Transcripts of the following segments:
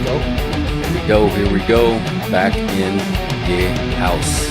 go. Here we go. Back in the house.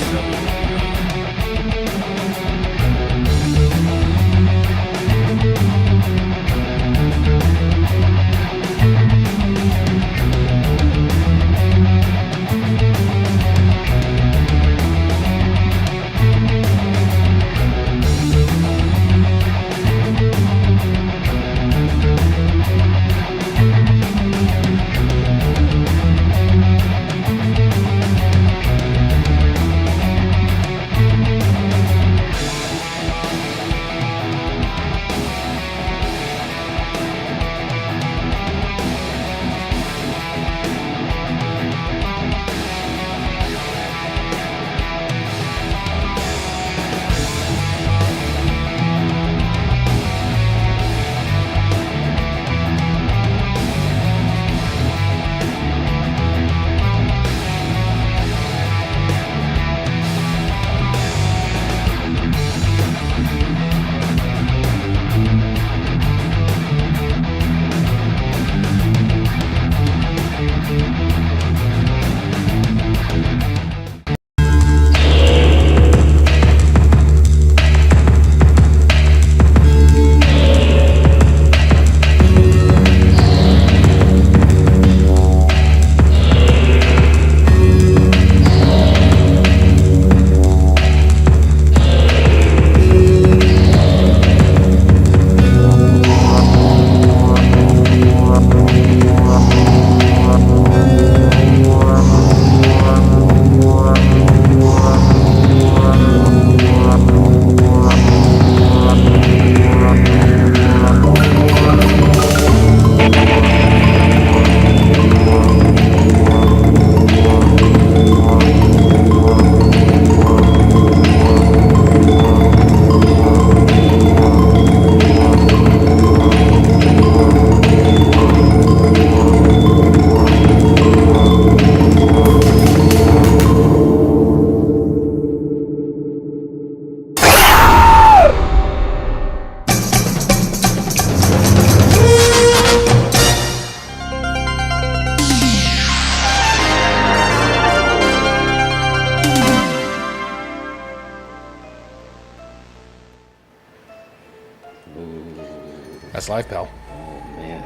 That's live, pal. Oh, man.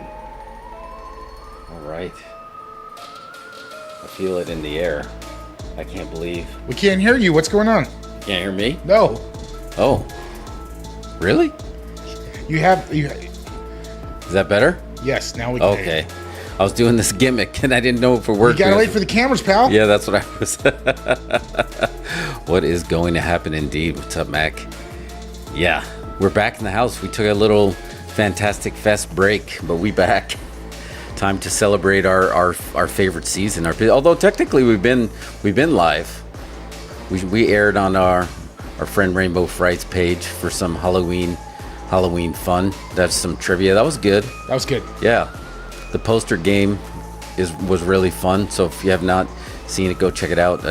All right. I feel it in the air. I can't believe. We can't hear you. What's going on? Can't hear me? No. Oh. Really? Is that better? Yes, now we can hear Okay. I was doing this gimmick and I didn't know if it worked. You gotta wait for the cameras, pal. Yeah, that's what I was. What is going to happen indeed? What's up, Mac? Yeah, we're back in the house. We took a little Fantastic Fest break, but we back. Time to celebrate our favorite season. Although technically we've been live. We aired on our friend Rainbow Fright's page for some Halloween fun. That's some trivia. That was good. That was good. Yeah. The poster game was really fun. So if you have not seen it, go check it out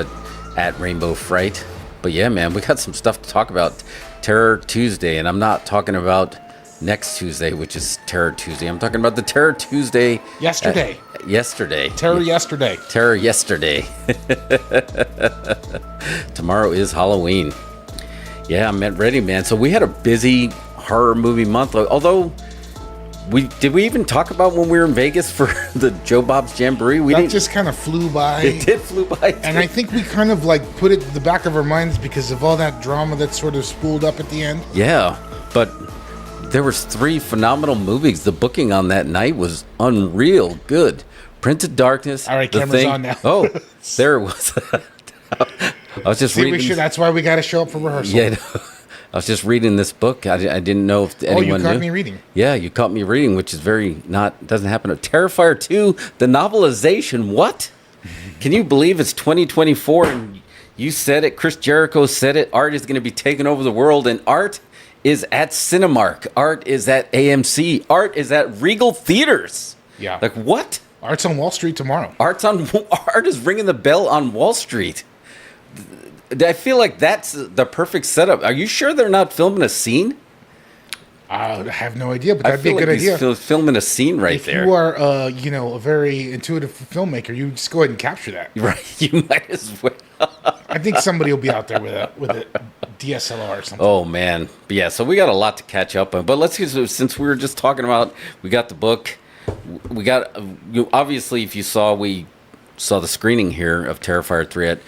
at Rainbow Fright. But yeah, man, we got some stuff to talk about. Terror Tuesday, and I'm not talking about next Tuesday, which is Terror Tuesday. I'm talking about the Terror Tuesday Yesterday. Terror yesterday. Terror yesterday. Tomorrow is Halloween. Yeah, I'm ready, man. So we had a busy horror movie month. Although, did we even talk about when we were in Vegas for the Joe Bob's Jamboree? That just kind of flew by. It did flew by. And I think we kind of like put it in the back of our minds because of all that drama that sort of spooled up at the end. Yeah, but there was 3 phenomenal movies. The booking on that night was unreal good. Prince of Darkness. All right, camera's on now. Oh, there it was. I was just reading. That's why we got to show up for rehearsal. Yeah, I was just reading this book. I didn't know if anyone knew. Oh, you caught me reading. Yeah, you caught me reading, which is doesn't happen. Terrifier 2, the novelization. What? Can you believe it's 2024 and you said it? Chris Jericho said it. Art is going to be taking over the world, and art is at Cinemark. Art is at AMC. Art is at Regal Theaters. Yeah. Like what? Art's on Wall Street tomorrow. Art is ringing the bell on Wall Street. I feel like that's the perfect setup. Are you sure they're not filming a scene? I have no idea, but I that'd be a feel good like he's idea. filming a scene right If there. you are, a very intuitive filmmaker, you just go ahead and capture that. Right, you might as well. I think somebody will be out there with a DSLR or something. Oh man, but yeah. So we got a lot to catch up on. But let's since we were just talking about, we got the book. We got obviously, if we saw the screening here of Terrifier 3 at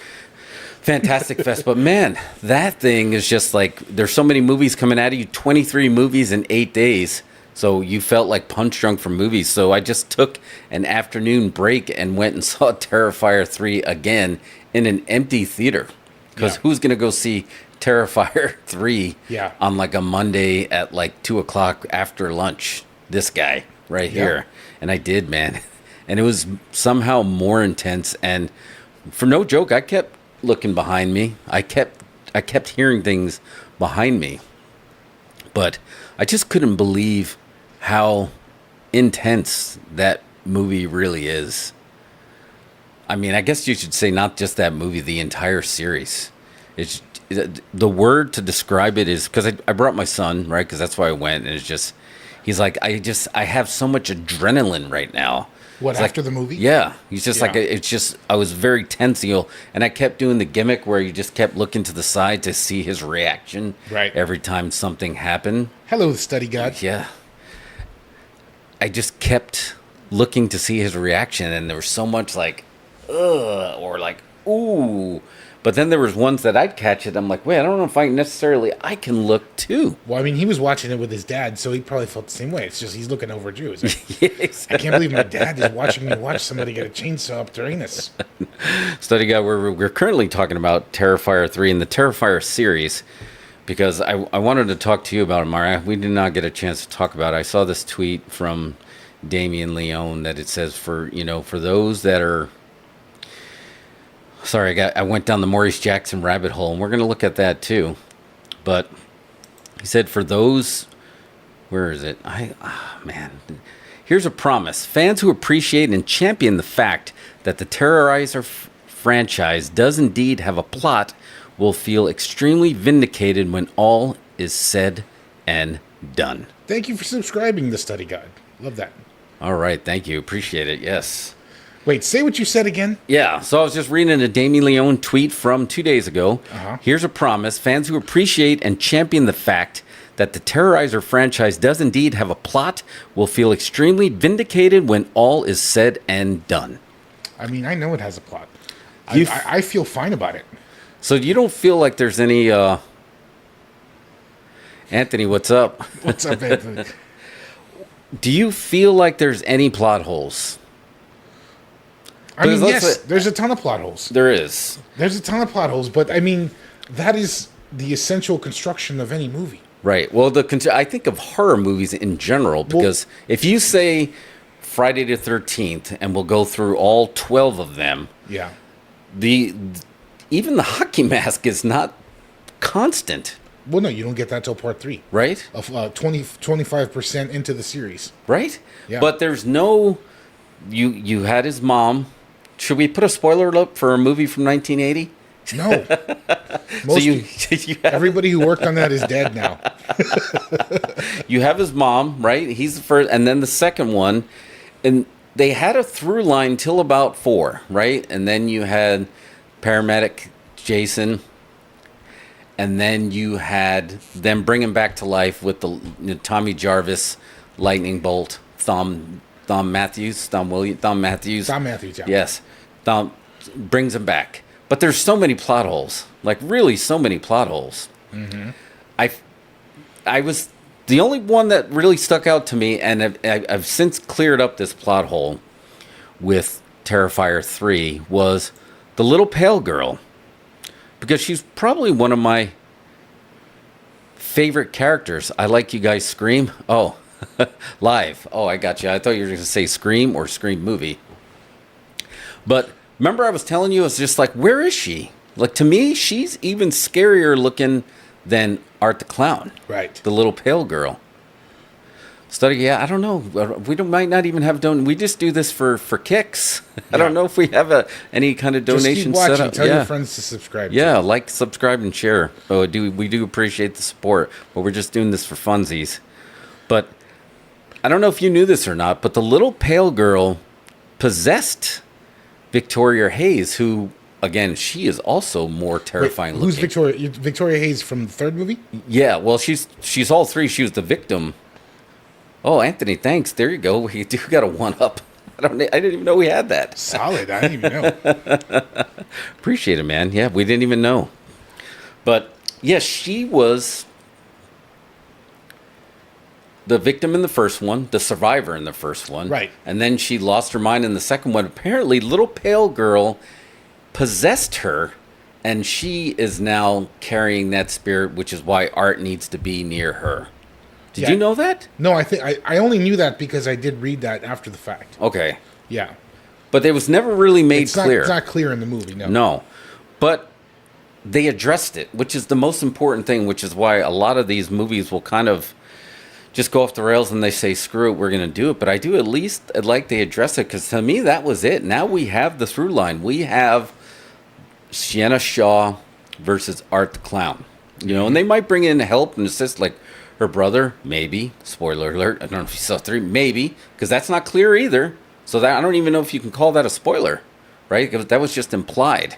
Fantastic Fest. But man, that thing is just like, there's so many movies coming at you. 23 movies in 8 days. So you felt like punch drunk from movies. So I just took an afternoon break and went and saw Terrifier 3 again in an empty theater. Because who's going to go see Terrifier 3 on like a Monday at like 2 o'clock after lunch? This guy right here. And I did, man. And it was somehow more intense. And for no joke, I kept looking behind me. I kept hearing things behind me. But I just couldn't believe how intense that movie really is. I mean, I guess you should say not just that movie, the entire series. It's the word to describe it is, because I brought my son, right? Because that's why I went, and it's just, he's like, I have so much adrenaline right now. What, after the movie? Yeah. He's just like, it's just, I was very tense, and I kept doing the gimmick where you just kept looking to the side to see his reaction every time something happened. Hello, study god. Yeah. I just kept looking to see his reaction, and there was so much like, ugh, or like, ooh. But then there was ones that I'd catch it. I'm like, wait, I don't know if I can look too. Well, I mean, he was watching it with his dad, so he probably felt the same way. It's just he's looking over at you. It's like, Yeah, exactly. I can't believe my dad is watching me watch somebody get a chainsaw up their anus. Study guy, we're currently talking about Terrifier 3 in the Terrifier series, because I wanted to talk to you about it, Maria. We did not get a chance to talk about it. I saw this tweet from Damien Leone that it says for those that are... Sorry, I went down the Maurice Jackson rabbit hole, and we're going to look at that too. But he said for those... Where is it? Man. Here's a promise. Fans who appreciate and champion the fact that the Terrorizer franchise does indeed have a plot will feel extremely vindicated when all is said and done. Thank you for subscribing to Study Guide. Love that. All right, thank you. Appreciate it. Yes. Wait, say what you said again. Yeah, so I was just reading a Damien Leone tweet from 2 days ago. Here's a promise. Fans who appreciate and champion the fact that the Terrorizer franchise does indeed have a plot will feel extremely vindicated when all is said and done. I mean, I know it has a plot. I feel fine about it. So you don't feel like there's any... Anthony, what's up? What's up, Anthony? Do you feel like there's any plot holes? I mean, yes, there's a ton of plot holes. There is. There's a ton of plot holes, but I mean, that is the essential construction of any movie. Right. Well, I think of horror movies in general, because if you say Friday the 13th, and we'll go through all 12 of them, even the hockey mask is not constant. Well, no, you don't get that till part 3. Right? Of 25% into the series. Right? Yeah. But there's no... You had his mom. Should we put a spoiler alert for a movie from 1980? No. Everybody who worked on that is dead now. You have his mom, right? He's the first, and then the second one, and they had a through line till about 4, right? And then you had paramedic Jason, and then you had them bring him back to life with the Tommy Jarvis lightning bolt, Thom Matthews. Yeah. Yes. Thom brings him back. But there's so many plot holes. Like, really so many plot holes. Mm-hmm. I was... The only one that really stuck out to me, and I've since cleared up this plot hole with Terrifier 3, was the little pale girl. Because she's probably one of my favorite characters. I like you guys scream. Oh, live. Oh, I got you. I thought you were going to say Scream or Scream movie. But remember I was telling you, it's just like, where is she? Like, to me, she's even scarier looking than Art the Clown. Right. The little pale girl. Study, I don't know. Might not even have we just do this for kicks. I don't know if we have any kind of donation set up. Tell your friends to subscribe. Yeah, subscribe, and share. We do appreciate the support, but we're just doing this for funsies. But I don't know if you knew this or not, but the little pale girl possessed Victoria Hayes, who, again, she is also more terrifying Wait, who's looking. Victoria? Victoria Hayes from the third movie? Yeah, well, she's all three. She was the victim. Oh, Anthony, thanks. There you go. We do got a one up. I didn't even know we had that. Solid. I didn't even know. Appreciate it, man. Yeah, we didn't even know. But yes, she was the victim in the first one, the survivor in the first one. Right. And then she lost her mind in the second one. Apparently, little pale girl possessed her, and she is now carrying that spirit, which is why Art needs to be near her. Did you know that? No, I think I only knew that because I did read that after the fact. Okay. Yeah. But it was never really made clear. It's not clear in the movie, no. No. But they addressed it, which is the most important thing, which is why a lot of these movies will kind of just go off the rails and they say, screw it, we're going to do it. But I do at least like they address it, because to me, that was it. Now we have the through line. We have Sienna Shaw versus Art the Clown. You know, and they might bring in help and assist, like her brother, maybe. Spoiler alert. I don't know if you saw 3, maybe, because that's not clear either. So that I don't even know if you can call that a spoiler, right? Because that was just implied.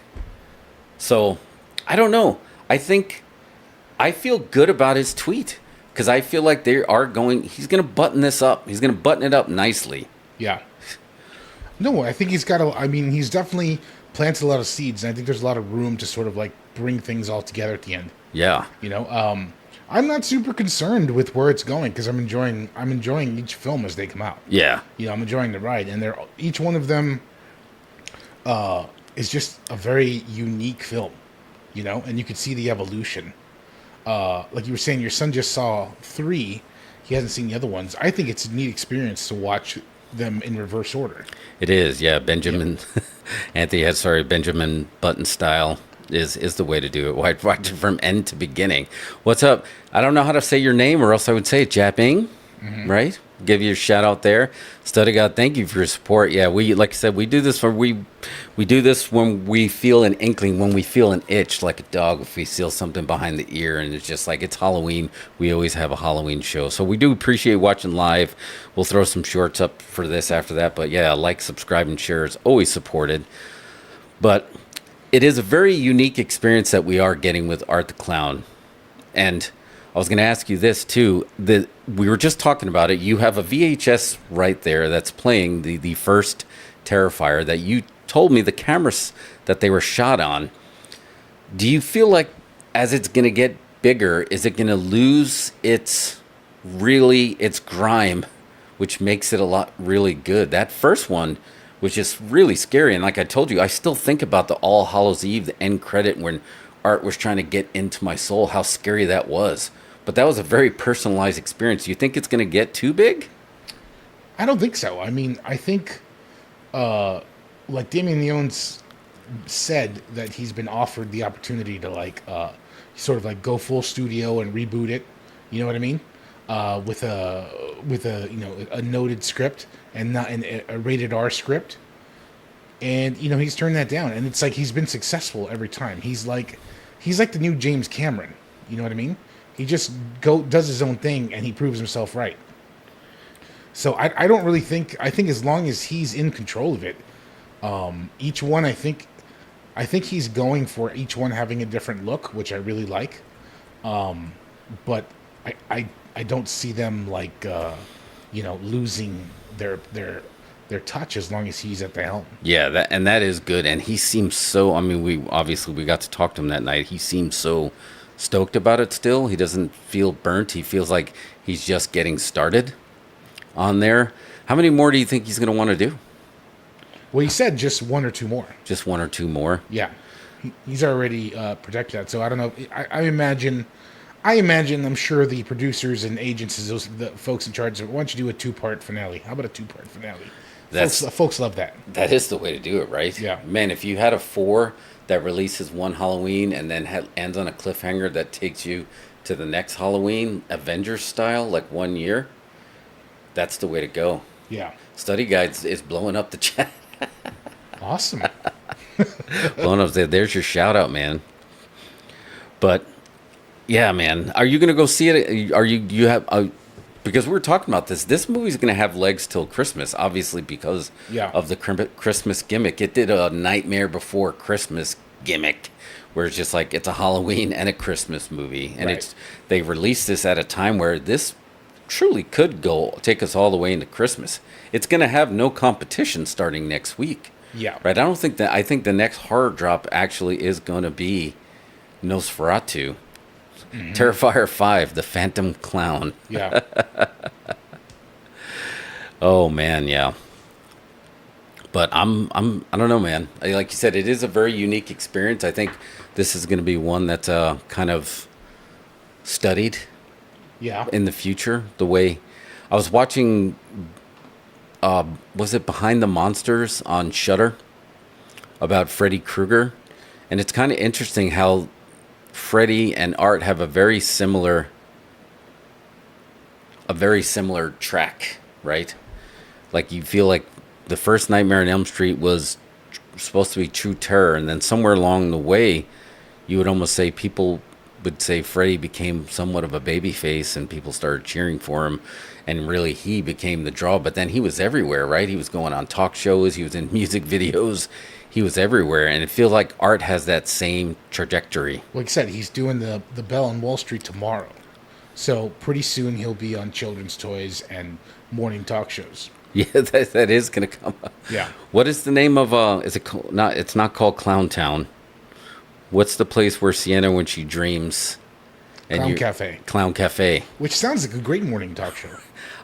So I don't know. I feel good about his tweet, because I feel like he's going to button this up. He's going to button it up nicely. Yeah. No, I think he's definitely planted a lot of seeds, and I think there's a lot of room to sort of like bring things all together at the end. Yeah. You know, I'm not super concerned with where it's going, because I'm enjoying each film as they come out. Yeah. You know, I'm enjoying the ride, and each one of them is just a very unique film, you know, and you could see the evolution. Like you were saying, your son just saw 3. He hasn't seen the other ones. I think it's a neat experience to watch them in reverse order. It is, yeah. Benjamin, Benjamin Button style is the way to do it. Watch it from end to beginning. What's up? I don't know how to say your name, or else I would say it, Japing, right? Give you a shout out there. Study God, thank you for your support. Yeah, like I said, we do this we do this when we feel an inkling, when we feel an itch, like a dog, if we feel something behind the ear, and it's just like it's Halloween. We always have a Halloween show, so we do appreciate watching live. We'll throw some shorts up for this after that, but yeah, like, subscribe, and share is always supported. But it is a very unique experience that we are getting with Art the Clown, and I was going to ask you this too. We were just talking about it. You have a VHS right there that's playing the first Terrifier that you told me the cameras that they were shot on. Do you feel like as it's going to get bigger, is it going to lose its grime, which makes it a lot really good? That first one was just really scary. And like I told you, I still think about the All Hallows Eve, the end credit when Art was trying to get into my soul, how scary that was. But that was a very personalized experience. Do you think it's going to get too big? I don't think so. I mean, I think, like Damien Leone's said, that he's been offered the opportunity to sort of like go full studio and reboot it. You know what I mean? With a noted script and not a rated R script. And he's turned that down, and it's like he's been successful every time. He's like the new James Cameron. You know what I mean? He just does his own thing, and he proves himself right. So I don't really think. I think as long as he's in control of it, each one, I think he's going for each one having a different look, which I really like. But I don't see them losing their touch as long as he's at the helm. Yeah, that is good, and he seems so. I mean, we got to talk to him that night. He seems so stoked about it still. He doesn't feel burnt. He feels like he's just getting started on there. How many more do you think he's going to want to do? Well, he said just 1 or 2 more. Just 1 or 2 more? Yeah. He's already projected that. So I don't know. I imagine, I'm sure the producers and agents, the folks in charge, why don't you do a 2-part finale? How about a 2-part finale? Folks love that. That is the way to do it, right? Yeah. Man, if you had a 4 that releases one Halloween and then ends on a cliffhanger that takes you to the next Halloween, Avengers style, like 1 year, that's the way to go. Yeah. Study Guides is blowing up the chat. Awesome. Blowing up. There's your shout out, man. But yeah, man, are you gonna go see it? because we were talking about this. This movie's going to have legs till Christmas, obviously because Yeah. of the Christmas gimmick. It did a Nightmare Before Christmas gimmick, where it's just like it's a Halloween and a Christmas movie, and Right. they released this at a time where this truly could go take us all the way into Christmas. It's going to have no competition starting next week. Yeah. Right. I think the next horror drop actually is going to be Nosferatu. Terrifier 5, The Phantom Clown. Yeah. Oh man, yeah. But I don't know, man. Like you said, it is a very unique experience. I think this is going to be one that's kind of studied Yeah. in the future. The way I was watching, was it Behind the Monsters on Shudder about Freddy Krueger, and it's kind of interesting how Freddy and Art have a very similar track, right? Like you feel like the first Nightmare on Elm Street was supposed to be true terror, and then somewhere along the way, you would almost say people would say Freddy became somewhat of a baby face, and people started cheering for him, and really he became the draw. But then he was everywhere, right? He was going on talk shows, he was in music videos, he was everywhere, and it feels like Art has that same trajectory. Like I said, he's doing the Bell on Wall Street tomorrow. So pretty soon he'll be on children's toys and morning talk shows. Yeah, that is gonna come up. Yeah. What is the name of is it not? It's not called Clown Town. What's the place where Sienna, when she dreams, Clown Cafe. Clown Cafe. Which sounds like a great morning talk show.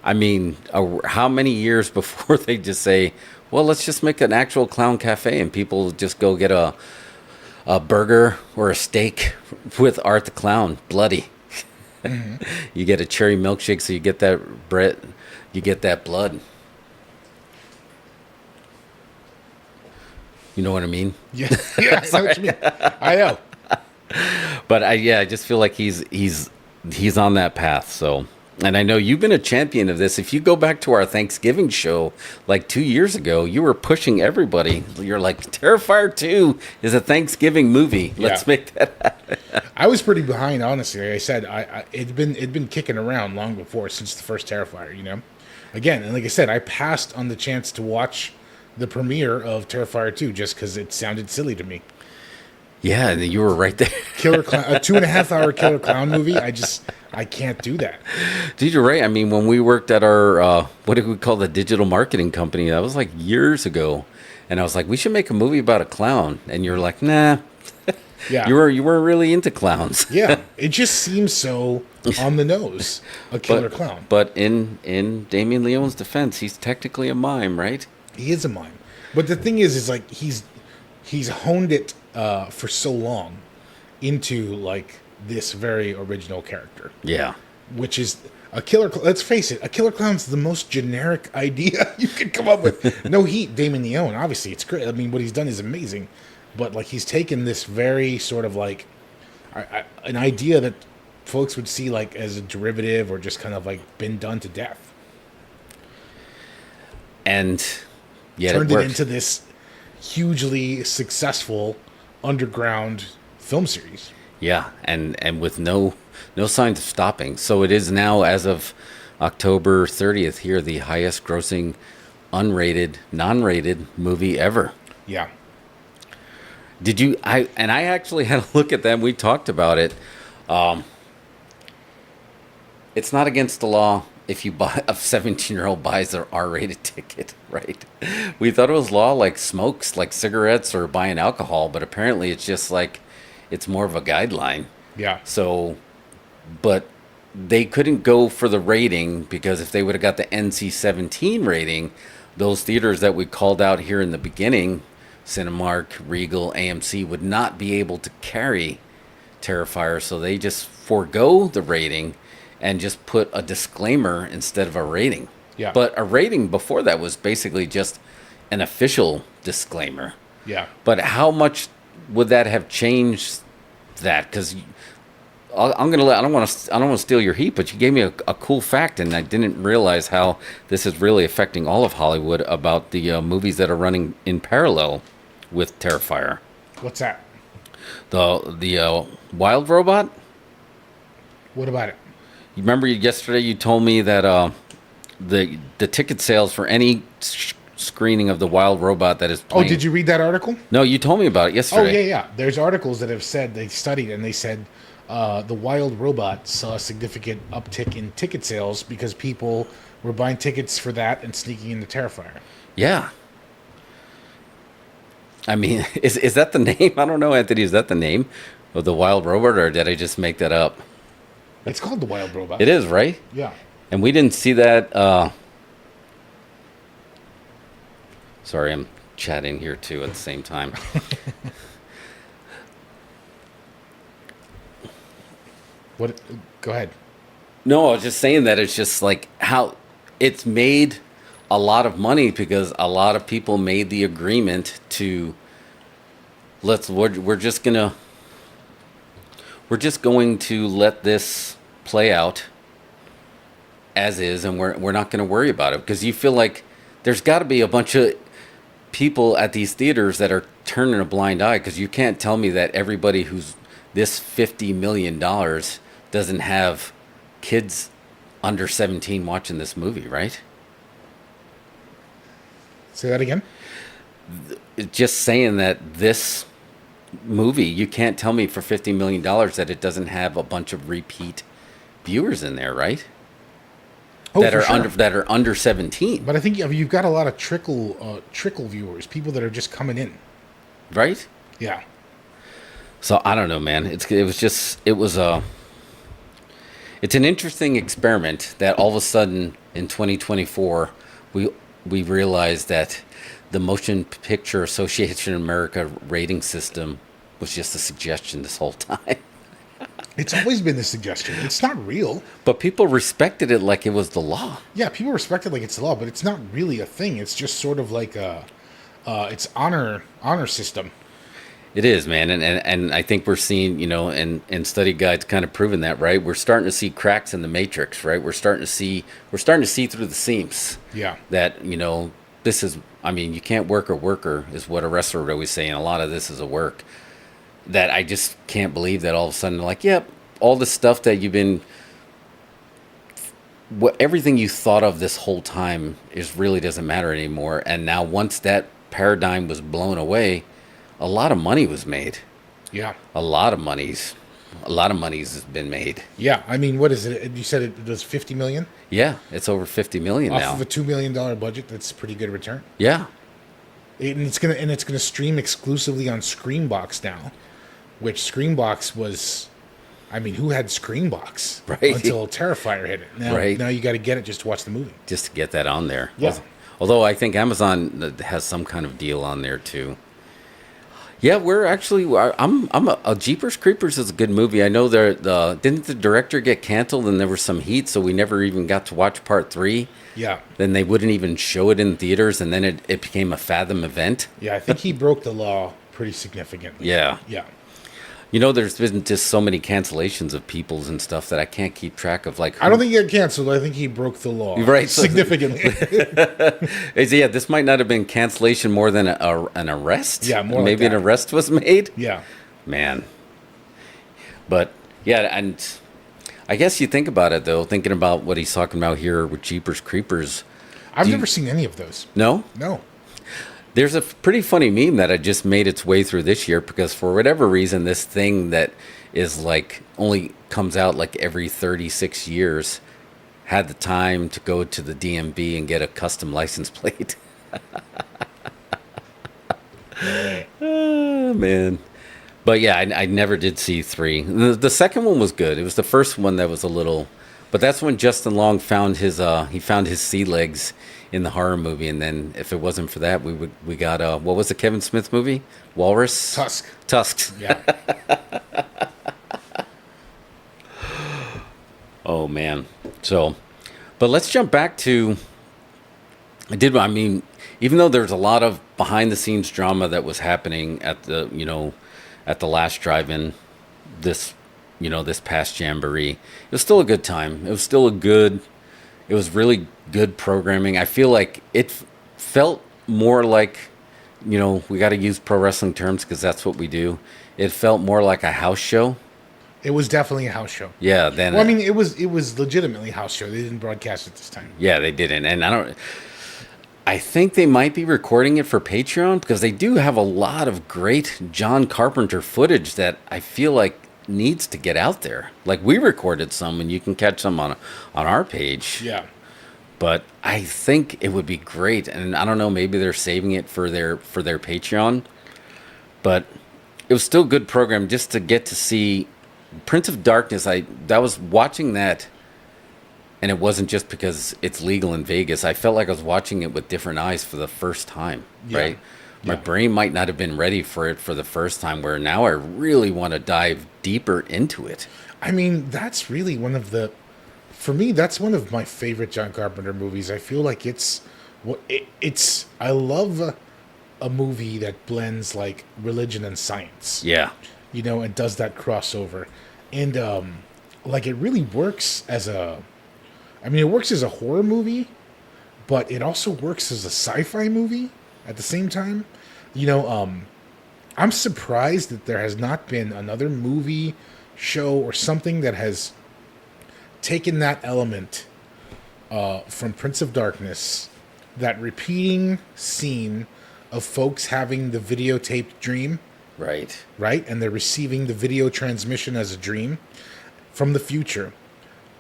I mean, how many years before they just say, well, let's just make an actual clown cafe, and people just go get a burger or a steak with Art the Clown, bloody. Mm-hmm. You get a cherry milkshake, so you get that bread, you get that blood. You know what I mean? Yeah, yeah, I know what you mean. I know. But I just feel like he's on that path. So, and I know you've been a champion of this. If you go back to our Thanksgiving show like 2 years ago, you were pushing everybody. You're like, Terrifier 2 is a Thanksgiving movie. Let's make that happen. I was pretty behind, honestly. Like I said, it'd been kicking around long before, since the first Terrifier. You know, again, and like I said, I passed on the chance to watch the premiere of Terrifier 2 just because it sounded silly to me. Yeah, and you were right there. Killer Clown, a 2.5 hour Killer Clown movie. I can't do that. Dude, you're right. I mean, when we worked at our, what did we call the digital marketing company? That was like years ago. And I was like, we should make a movie about a clown. And you're like, nah. Yeah. You weren't really into clowns. Yeah. It just seems so on the nose, a killer clown. But in Damien Leone's defense, he's technically a mime, right? He is a mime. But the thing is like he's honed it for so long into like this very original character. Yeah. Which is a killer. Let's face it, a killer clown's the most generic idea you could come up with. No heat, Damien Leone. Obviously, it's great. I mean, what he's done is amazing. But like he's taken this very sort of like an idea that folks would see like as a derivative or just kind of like been done to death, and yet turned it it worked. into this hugely successful underground film series. Yeah, and with no signs of stopping. So it is now, as of October 30th here, the highest grossing unrated, non-rated movie ever. Yeah. Did you? I actually had a look at that. We talked about it. It's not against the law if you buy a 17-year-old buys an R-rated ticket, right? We thought it was law like smokes, like cigarettes or buying alcohol, but apparently it's just like it's more of a guideline. Yeah. So, but they couldn't go for the rating because if they would have got the NC-17 rating, those theaters that we called out here in the beginning, Cinemark, Regal, AMC, would not be able to carry Terrifier. So they just forego the rating and just put a disclaimer instead of a rating. Yeah. But a rating before that was basically just an official disclaimer. Yeah. But how much would that have changed that? Because I don't want to steal your heat, but you gave me a cool fact, and I didn't realize how this is really affecting all of Hollywood about the movies that are running in parallel with Terrifier. What's that? The Wild Robot. What about it? You remember yesterday you told me that the ticket sales for any screening of the Wild Robot that is Oh, playing. did you read that article? No, you told me about it Oh, yesterday. yeah. There's articles that have said, they studied and they said the Wild Robot saw a significant uptick in ticket sales because people were buying tickets for that and sneaking in the Terrifier. Yeah. I mean, is that the name? I don't know, Anthony. Is that the name of the Wild Robot, or did I just make that up? It's called the Wild Robot. It is, right? Yeah. And we didn't see that. Sorry, I'm chatting here too at the same time. What? Go ahead. No, I was just saying that it's just like how it's made a lot of money because a lot of people made the agreement to we're just going to let this play out as is, and we're not going to worry about it, because you feel like there's got to be a bunch of people at these theaters that are turning a blind eye, because you can't tell me that everybody who's this $50 million doesn't have kids under 17 watching this movie, right? Say that again. Just saying that this movie, you can't tell me for $50 million that it doesn't have a bunch of repeat viewers in there, right? Oh, that for are sure. under 17, But I think you've got a lot of trickle viewers, people that are just coming in. right? Yeah. So I don't know, man. It's an interesting experiment that all of a sudden in 2024 we realized that the Motion Picture Association of America rating system was just a suggestion this whole time. It's always been the suggestion. It's not real. But people respected it like it was the law. Yeah, people respect it like it's the law, but it's not really a thing. It's just sort of like it's honor system. It is, man, and I think we're seeing, and study guides kind of proving that, right? We're starting to see cracks in the matrix, right? We're starting to see through the seams. Yeah. That this is, I mean, you can't work a worker is what a wrestler would always say, and a lot of this is a work. That I just can't believe that all of a sudden, like, yep, all the stuff that you've been, everything you thought of this whole time really doesn't matter anymore. And now once that paradigm was blown away, a lot of money was made. Yeah. A lot of money's has been made. Yeah. I mean, what is it? You said it was 50 million Yeah, it's over 50 million off now. of a $2 million budget. That's a pretty good return. Yeah, And it's gonna stream exclusively on Screenbox now, which Screenbox was, I mean, who had Screenbox Right. until Terrifier hit it? Now, Right. now you got to get it just to watch the movie. just to get that on there. Yeah. Although I think Amazon has some kind of deal on there too. Yeah, we're actually. I'm a Jeepers Creepers is a good movie. I know didn't the director get canceled and there was some heat, so we never even got to watch part 3. Yeah. Then they wouldn't even show it in theaters, and then it became a Fathom event. Yeah, I think he broke the law pretty significantly. Yeah. Yeah. There's been just so many cancellations of people's and stuff that I can't keep track of. Like, I don't think he got canceled. I think he broke the law. Right. Significantly. Yeah, this might not have been cancellation more than an arrest. Yeah, more like maybe an that. arrest was made. Yeah. Man. But yeah, and I guess you think about it though, thinking about what he's talking about here with Jeepers Creepers. I've never seen any of those. No? No. There's a pretty funny meme that had just made its way through this year, because for whatever reason, this thing that is like only comes out like every 36 years had the time to go to the DMV and get a custom license plate. Oh, man. But yeah, I never did see 3. The second one was good. It was the first one that was a little, but that's when Justin Long found his sea legs in the horror movie. And then if it wasn't for that, we got what was the Kevin Smith movie? Walrus? Tusks. Yeah. Oh man. So, but let's jump back to. I mean, even though there's a lot of behind the scenes drama that was happening at the last drive-in, this past jamboree, it was still a good time. It was really good programming. I feel like it felt more like, we got to use pro wrestling terms because that's what we do. It felt more like a house show It was definitely a house show. Yeah, then Well, I mean, it was legitimately a house show. They didn't broadcast it this time. yeah, they didn't, and I think they might be recording it for Patreon because they do have a lot of great John Carpenter footage that I feel like needs to get out there. Like we recorded some, and you can catch some on our page. Yeah. But I think it would be great, and I don't know, maybe they're saving it for their Patreon. But it was still a good program just to get to see Prince of Darkness. I was watching that, and it wasn't just because it's legal in Vegas. I felt like I was watching it with different eyes for the first time, right? My brain might not have been ready for it for the first time, where now I really want to dive deeper into it. I mean, that's really for me, that's one of my favorite John Carpenter movies. I feel like I love a movie that blends like religion and science. Yeah. And does that crossover. And like it really works it works as a horror movie, but it also works as a sci-fi movie at the same time. I'm surprised that there has not been another movie, show, or something that has taken that element from Prince of Darkness, that repeating scene of folks having the videotaped dream, Right. and they're receiving the video transmission as a dream from the future.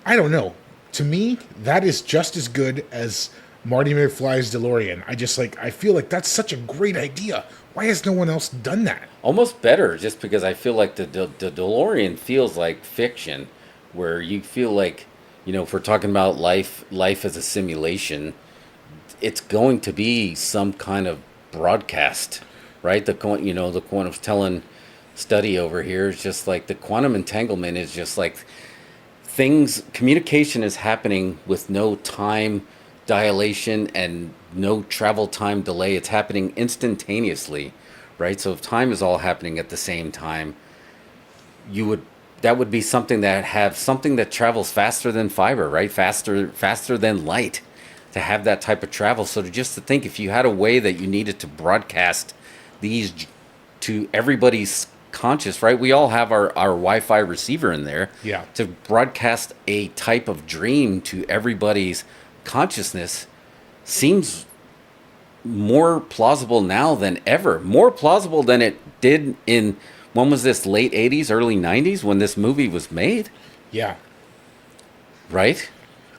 I don't know. To me, that is just as good as Marty McFly's DeLorean. I feel like that's such a great idea. Why has no one else done that? Almost better, just because I feel like the DeLorean feels like fiction, where you feel like, if we're talking about life as a simulation, it's going to be some kind of broadcast, right? The quantum telling study over here is just like the quantum entanglement is just like communication is happening with no time dilation and no travel time delay. It's happening instantaneously, right? So if time is all happening at the same time, that would be something that travels faster than fiber, right? Faster than light, to have that type of travel. So just to think, if you had a way that you needed to broadcast these to everybody's conscious, right? We all have our Wi-Fi receiver in there. Yeah. To broadcast a type of dream to everybody's consciousness seems more plausible now than ever. More plausible than it did in, when was this, late 80s, early 90s, when this movie was made? Yeah. Right?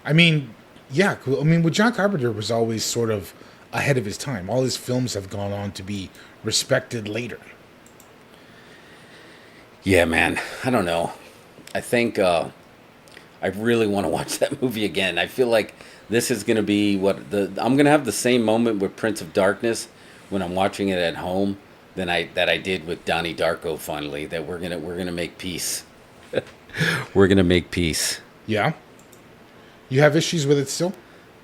I mean, yeah. Well, John Carpenter was always sort of ahead of his time. All his films have gone on to be respected later. Yeah, man. I don't know. I think I really want to watch that movie again. I feel like this is going to be I'm going to have the same moment with Prince of Darkness when I'm watching it at home that I did with Donnie Darko finally, that we're going to make peace. We're going to make peace. Yeah. You have issues with it still?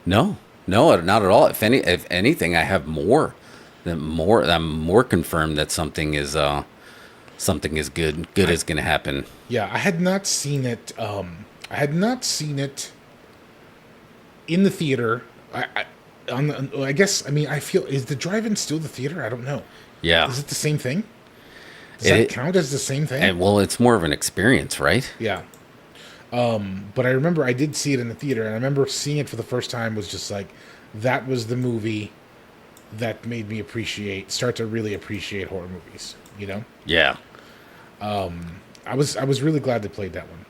No, not at all. If anything, I have more. I'm more confirmed that something is good. Good is going to happen. Yeah, I had not seen it. I had not seen it in the theater. I guess. I mean, I feel, is the drive-in still the theater? I don't know. Yeah. Is it the same thing? Does that count as the same thing? And, well, it's more of an experience, right? Yeah. But I remember I did see it in the theater, and I remember seeing it for the first time was just like, that was the movie that made me start to really appreciate horror movies, Yeah. I was really glad they played that one.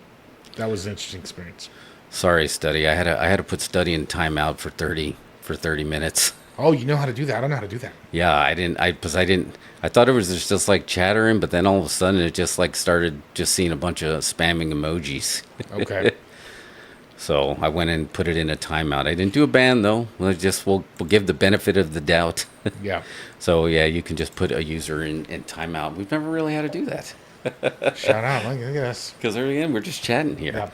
That was an interesting experience. Sorry, Study. I had to put Study in timeout for 30 minutes. Oh, you know how to do that? I don't know how to do that. Yeah, I thought it was just like chattering, but then all of a sudden it just like started just seeing a bunch of spamming emojis. Okay. So I went and put it in a timeout. I didn't do a ban though. We'll give the benefit of the doubt. Yeah. So yeah, you can just put a user in timeout. We've never really had to do that. Shout out, I guess. Because again, we're just chatting here. Yeah.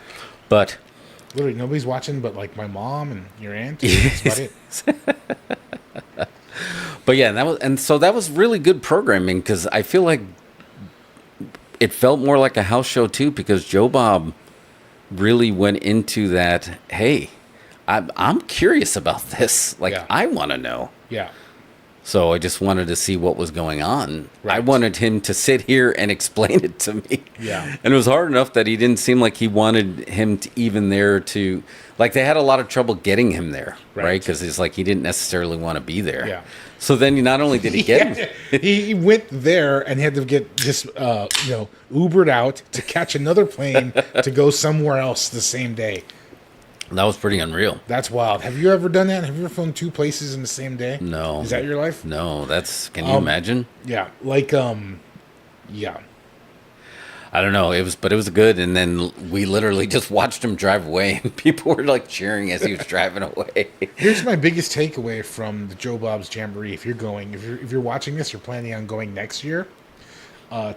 But literally nobody's watching but like my mom and your aunt. That's about it. But yeah, that was really good programming, because I feel like it felt more like a house show too, because Joe Bob really went into that. Hey, I'm curious about this. Like, Yeah. I want to know. Yeah. So I just wanted to see what was going on. I Right. wanted him to sit here and explain it to me. Yeah. And it was hard enough that he didn't seem like he wanted him to even there to, like, they had a lot of trouble getting him there, right? Because it's like he didn't necessarily want to be there. Yeah. So then not only did he get him, He went there and had to get just Ubered out to catch another plane to go somewhere else the same day. that was pretty unreal. That's wild. Have you ever done that? Have you ever flown two places in the same day? No. Is that your life? No, can you imagine? Yeah. Yeah. I don't know. It was good. And then we literally just watched him drive away, and people were like cheering as he was driving away. Here's my biggest takeaway from the Joe Bob's Jamboree. If you're watching this, you're planning on going next year.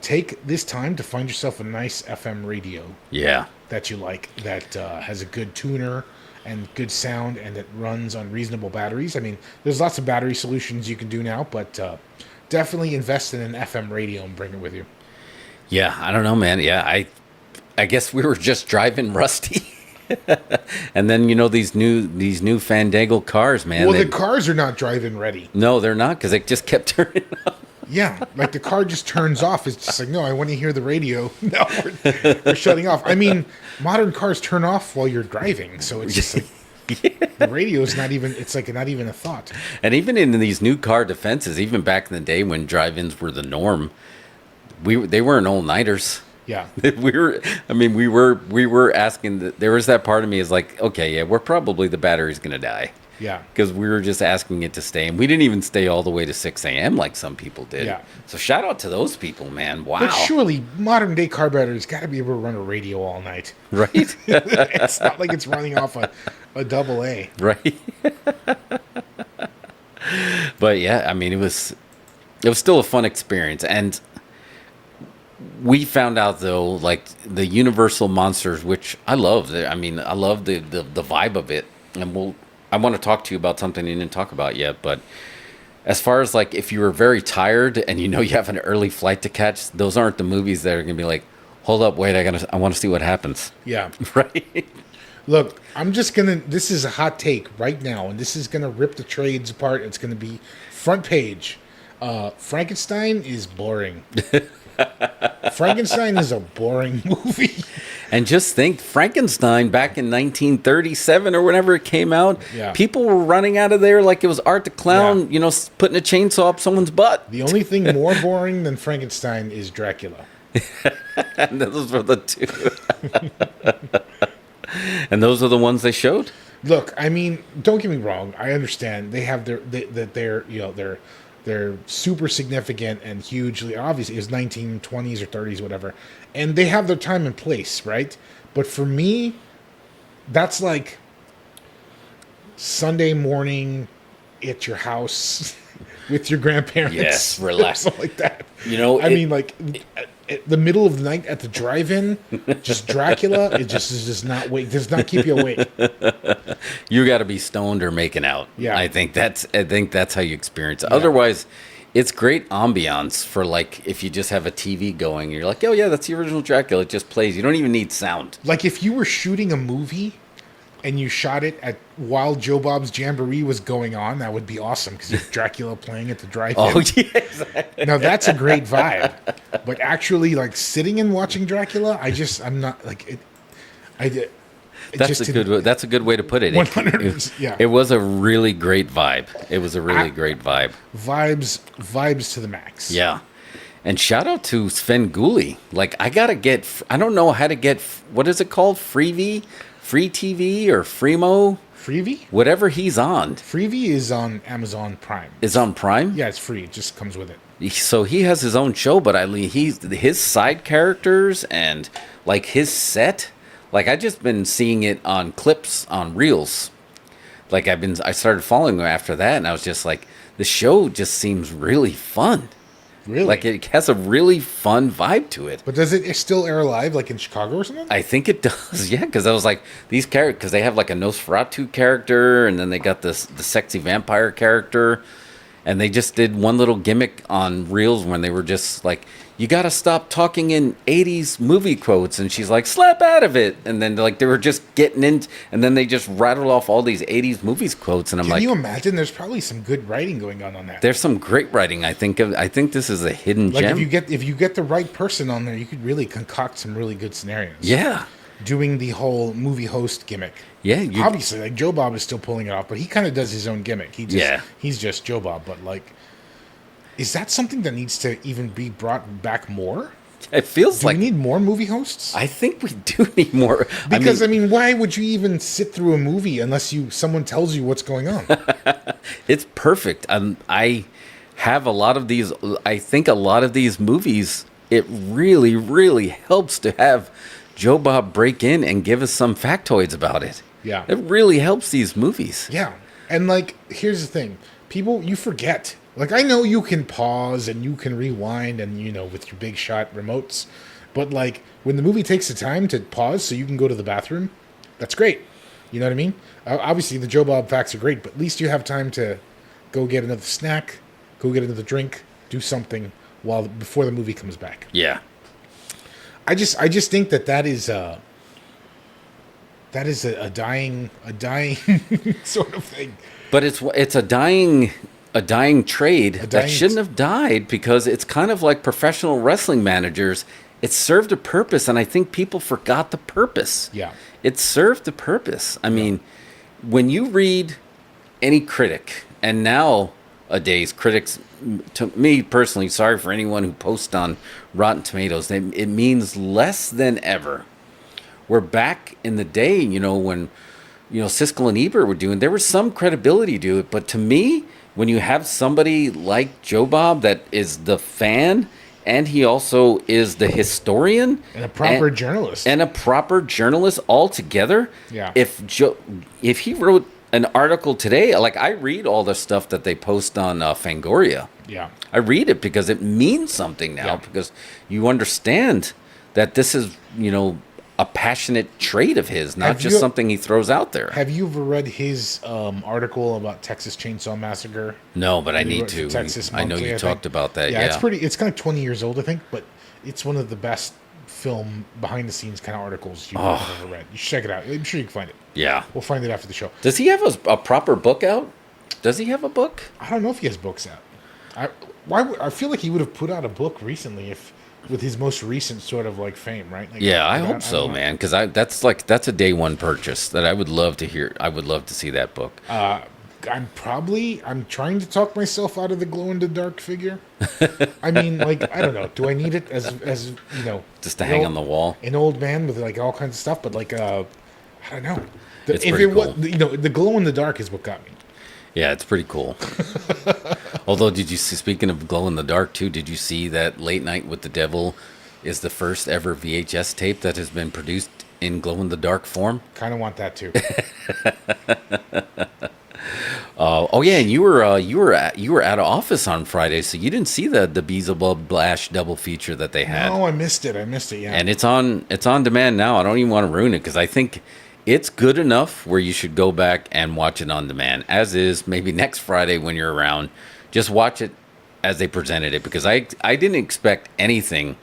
Take this time to find yourself a nice FM radio Yeah. that you like, that has a good tuner and good sound, and that runs on reasonable batteries. I mean, there's lots of battery solutions you can do now, but definitely invest in an FM radio and bring it with you. Yeah, I don't know, man. Yeah, I guess we were just driving rusty. And then these new fandangled cars, man. Well, the cars are not driving ready. No, they're not, because it just kept turning up. Yeah, like the car just turns off. It's just like, no, I want to hear the radio. No, we're shutting off. I mean, modern cars turn off while you're driving, so it's just like the radio is not even. It's like not even a thought. And even in these new car defenses, even back in the day when drive-ins were the norm, they weren't all-nighters. Yeah, we were asking. There was that part of me is like, okay, yeah, we're probably the battery's gonna die. yeah. Because we were just asking it to stay, and we didn't even stay all the way to 6 a.m. like some people did. Yeah. So shout out to those people, man. Wow. But surely modern day car batteries got to be able to run a radio all night. Right? It's not like it's running off a double A. Right. But yeah, I mean, it was still a fun experience, and we found out though, like the Universal monsters, which I love. I mean, I love the vibe of it, and I want to talk to you about something you didn't talk about yet, but as far as like if you were very tired and you have an early flight to catch, those aren't the movies that are gonna be like, hold up, wait, I want to see what happens. Yeah. Right. Look, this is a hot take right now, and this is gonna rip the trades apart. It's gonna be front page. Frankenstein is boring. Frankenstein is a boring movie. And just think, Frankenstein back in 1937 or whenever it came out, Yeah. people were running out of there like it was Art the Clown, Yeah. Putting a chainsaw up someone's butt. The only thing more boring than Frankenstein is Dracula. And those were the two. And those are the ones they showed? Look, I mean, don't get me wrong. I understand they have they're super significant and hugely obviously. It was 1920s or 30s, whatever, and they have their time and place, right? But for me, that's like Sunday morning at your house with your grandparents. Yes, relax. Something like that. I mean, like at the middle of the night at the drive-in, just Dracula. It just does not keep you awake. You got to be stoned or making out. Yeah. I think that's how you experience it. Otherwise, it's great ambiance for like if you just have a TV going. You're like, oh yeah, that's the original Dracula. It just plays. You don't even need sound. Like if you were shooting a movie and you shot it while Joe Bob's Jamboree was going on, that would be awesome because you have Dracula playing at the drive-in. Oh yeah, exactly. Now that's a great vibe. But actually, like sitting and watching Dracula, I'm not like it. That's a good way to put it. 100%, yeah. It was a really great vibe. It was a really great vibe. Vibes to the max. Yeah. And shout out to Sven Gulli. Like I don't know how to get, what is it called? Free TV or Freemo? Freevee? Whatever he's on. Freevee is on Amazon Prime. Is on Prime? Yeah, it's free. It just comes with it. So he has his own show, but his side characters and like his set, like I just been seeing it on clips on Reels. Like I started following him after that, and I was just like, the show just seems really fun. Really? Like it has a really fun vibe to it. But does it still air live, like in Chicago or something? I think it does, yeah. Because I was like, these characters, because they have like a Nosferatu character, and then they got the sexy vampire character, And they just did one little gimmick on Reels when they were just like, you got to stop talking in 80s movie quotes. And she's like, slap out of it. And then like they were just getting in. And then they just rattled off all these 80s movies quotes. And I'm like, can you imagine? There's probably some good writing going on that. There's some great writing. I think this is a hidden Like gem. if you get the right person on there, you could really concoct some really good scenarios. Yeah. Doing the whole movie host gimmick. Yeah. Obviously, like Joe Bob is still pulling it off, but he kind of does his own gimmick. He's just Joe Bob. But like, is that something that needs to even be brought back more? It feels Do like we need more movie hosts? I think we do need more. Because I mean, why would you even sit through a movie unless someone tells you what's going on? It's perfect. I have a lot of these. I think a lot of these movies, it really, really helps to have Joe Bob break in and give us some factoids about it. Yeah. It really helps these movies. Yeah. And like, here's the thing. People, you forget. Like, I know you can pause and you can rewind and, with your big shot remotes. But like, when the movie takes the time to pause so you can go to the bathroom, that's great. You know what I mean? Obviously, the Joe Bob facts are great, but at least you have time to go get another snack, go get another drink, do something before the movie comes back. Yeah. I just think that is a dying sort of thing. But it's a dying trade that shouldn't have died, because it's kind of like professional wrestling managers. It served a purpose, and I think people forgot the purpose. Yeah. It served a purpose. I mean, when you read any critic, and nowadays critics, to me personally, sorry for anyone who posts on Rotten Tomatoes, it means less than ever. We're back in the day, when Siskel and Ebert were doing, there was some credibility to it, but to me, when you have somebody like Joe Bob that is the fan, and he also is the historian and a proper journalist all together. Yeah. If he wrote an article today, like I read all the stuff that they post on Fangoria. Yeah. I read it because it means something now, because you understand that this is, a passionate trait of his, not just something he throws out there. Have you ever read his article about Texas Chainsaw Massacre? No, but I need to. Texas I know you talked about that. Yeah, it's kind of 20 years old, I think, but it's one of the best film behind the scenes kind of articles you've ever read. You should check it out. I'm sure you can find it. Yeah. We'll find it after the show. Does he have a proper book out? Does he have a book? I don't know if he has books out. I feel like he would have put out a book recently with his most recent sort of like fame, right? Like, yeah, I hope so, man. Because that's a day one purchase that I would love to hear. I would love to see that book. I'm trying to talk myself out of the glow in the dark figure. I mean, like, I don't know. Do I need it as just to hang on the wall? An old man with like all kinds of stuff, but like I don't know. It's pretty cool. The glow in the dark is what got me. Yeah, it's pretty cool. Although, did you see, speaking of glow in the dark too, did you see that Late Night with the Devil is the first ever VHS tape that has been produced in glow in the dark form? Kind of want that too. Oh yeah, and you were out of office on Friday, so you didn't see the Beelzebub Blash double feature that they had. No, I missed it. Yeah, and it's on demand now. I don't even want to ruin it, because I think it's good enough where you should go back and watch it on demand. As is, maybe next Friday when you're around, just watch it as they presented it, because I didn't expect anything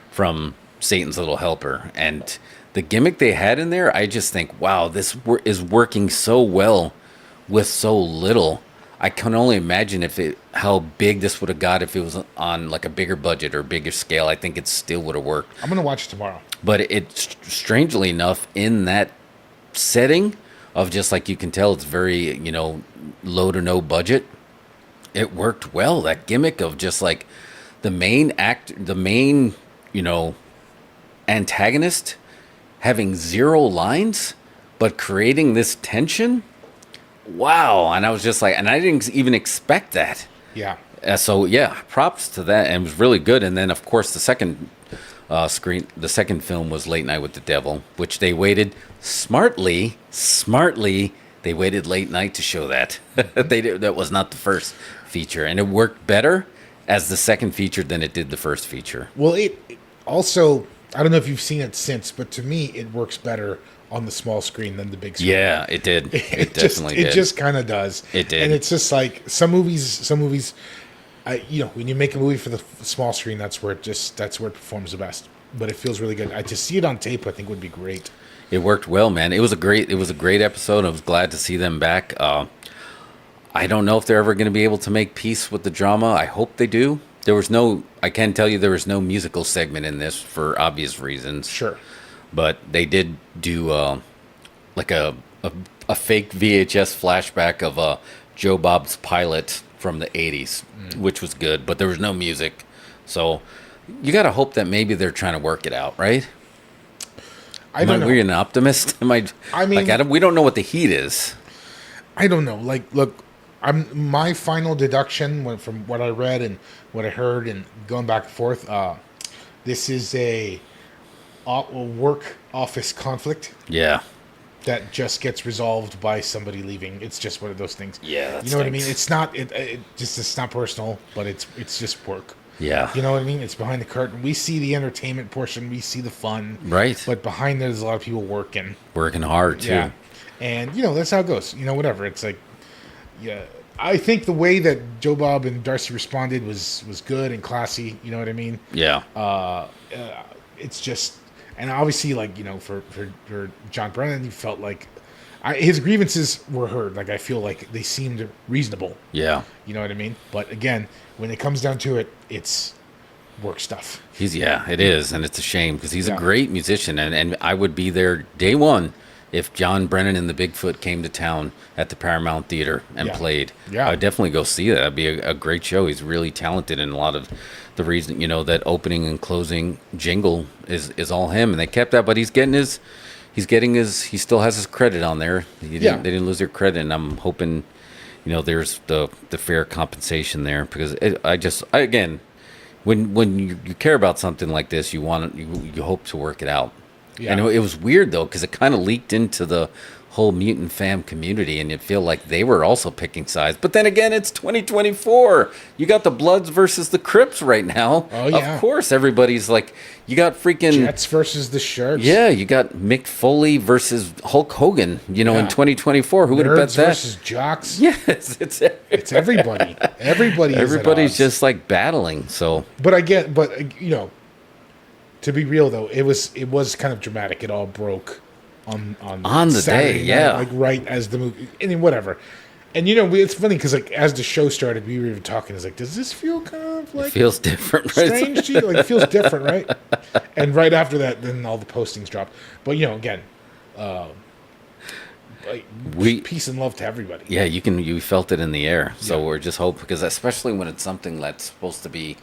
from Satan's Little Helper, and the gimmick they had in there, I just think, wow, this is working so well with so little. I can only imagine how big this would have got if it was on like a bigger budget or bigger scale. I think it still would have worked. I'm gonna watch it tomorrow. But it's strangely enough, in that setting of just like, you can tell it's very, low to no budget, it worked well. That gimmick of just like the main antagonist having zero lines but creating this tension. Wow. And I was just like, and I didn't even expect that. Yeah. So yeah, props to that, and it was really good. And then of course the second film was Late Night with the Devil, which they waited smartly. They waited late night to show that. That was not the first feature, and it worked better as the second feature than it did the first feature. Well, it also, I don't know if you've seen it since, but to me, it works better on the small screen than the big screen. Yeah, it did. It definitely did. It just kind of does. It did. And it's just like some movies, when you make a movie for the small screen, that's where it performs the best. But it feels really good. To see it on tape, I think would be great. It worked well, man. It was a great episode. I was glad to see them back. I don't know if they're ever going to be able to make peace with the drama. I hope they do. I can tell you there was no musical segment in this for obvious reasons. Sure. But they did do like a fake VHS flashback of Joe Bob's pilot from the 80s, which was good, but there was no music. So you got to hope that maybe they're trying to work it out, right? I don't know. Are you an optimist? We don't know what the heat is. I don't know. Like, look, my final deduction from what I read and what I heard and going back and forth, this is a work office conflict. Yeah. That just gets resolved by somebody leaving. It's just one of those things. Yeah, you know what I mean. It's not. It's not personal, but it's just work. Yeah. You know what I mean. It's behind the curtain. We see the entertainment portion. We see the fun. Right. But behind there's a lot of people working Hard too. Yeah. And that's how it goes. Whatever. It's like, yeah. I think the way that Joe Bob and Darcy responded was good and classy. You know what I mean. Yeah. It's just. And obviously, for John Brennan, he felt like his grievances were heard. Like, I feel like they seemed reasonable. Yeah. You know what I mean? But again, when it comes down to it, it's work stuff. It is. And it's a shame because he's a great musician. And I would be there day one if John Brennan and the Bigfoot came to town at the Paramount Theater and played. Yeah. I'd definitely go see that. That'd be a great show. He's really talented in a lot of the reason, that opening and closing jingle is all him, and they kept that, but he still has his credit on there. They didn't lose their credit, and I'm hoping, there's the fair compensation there, because again, when you care about something like this, you hope to work it out. Yeah. And it was weird though, because it kind of leaked into the whole mutant fam community, and you feel like they were also picking sides. But then again, it's 2024. You got the Bloods versus the Crips right now. Oh yeah. Of course, everybody's like, you got freaking Jets versus the Sharks. Yeah, you got Mick Foley versus Hulk Hogan. In 2024, who would have bet that? Versus Jocks. Yes, it's everybody. Everybody's just like battling. So, but to be real though, it was kind of dramatic. It all broke on the Saturday day, yeah, night, like right as the movie, and whatever. And it's funny because like as the show started, we were even talking. It's like, does this feel kind of like it feels different, right? Strange to you? Like it feels different, right? And right after that, then all the postings dropped. But again, peace and love to everybody. Yeah, you felt it in the air. So we're just hoping, because especially when it's something that's supposed to be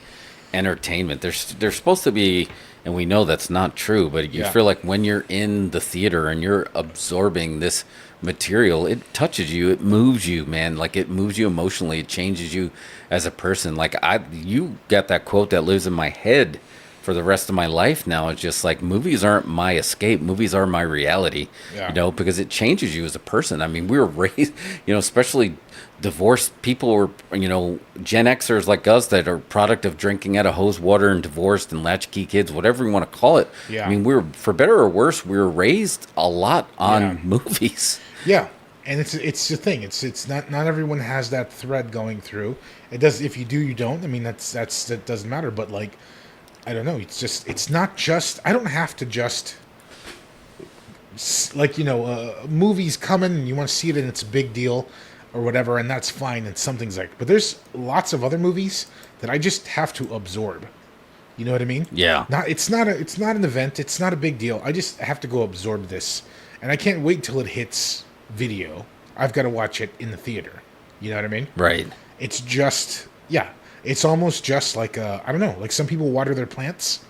entertainment, there's supposed to be. And we know that's not true, but you feel like when you're in the theater and you're absorbing this material, it touches you, it moves you, man. Like, it moves you emotionally, it changes you as a person. Like, you got that quote that lives in my head for the rest of my life now. It's just like, movies aren't my escape, movies are my reality. Because it changes you as a person. I mean, we were raised, especially divorced people, or Gen Xers like us that are product of drinking out of hose water and divorced and latchkey kids, whatever you want to call it. I mean, we were, for better or worse, we were raised a lot on movies. And it's the thing, it's not everyone has that thread going through. It does. If you do, you don't. I mean, that doesn't matter. But like, I don't know, it's not just, I don't have to just like, movies coming and you want to see it and it's a big deal or whatever, and that's fine, and something's like, but there's lots of other movies that I just have to absorb. You know what I mean? Yeah. It's not an event, it's not a big deal. I just have to go absorb this. And I can't wait till it hits video. I've got to watch it in the theater. You know what I mean? Right. It's just, it's almost just like, I don't know, like some people water their plants.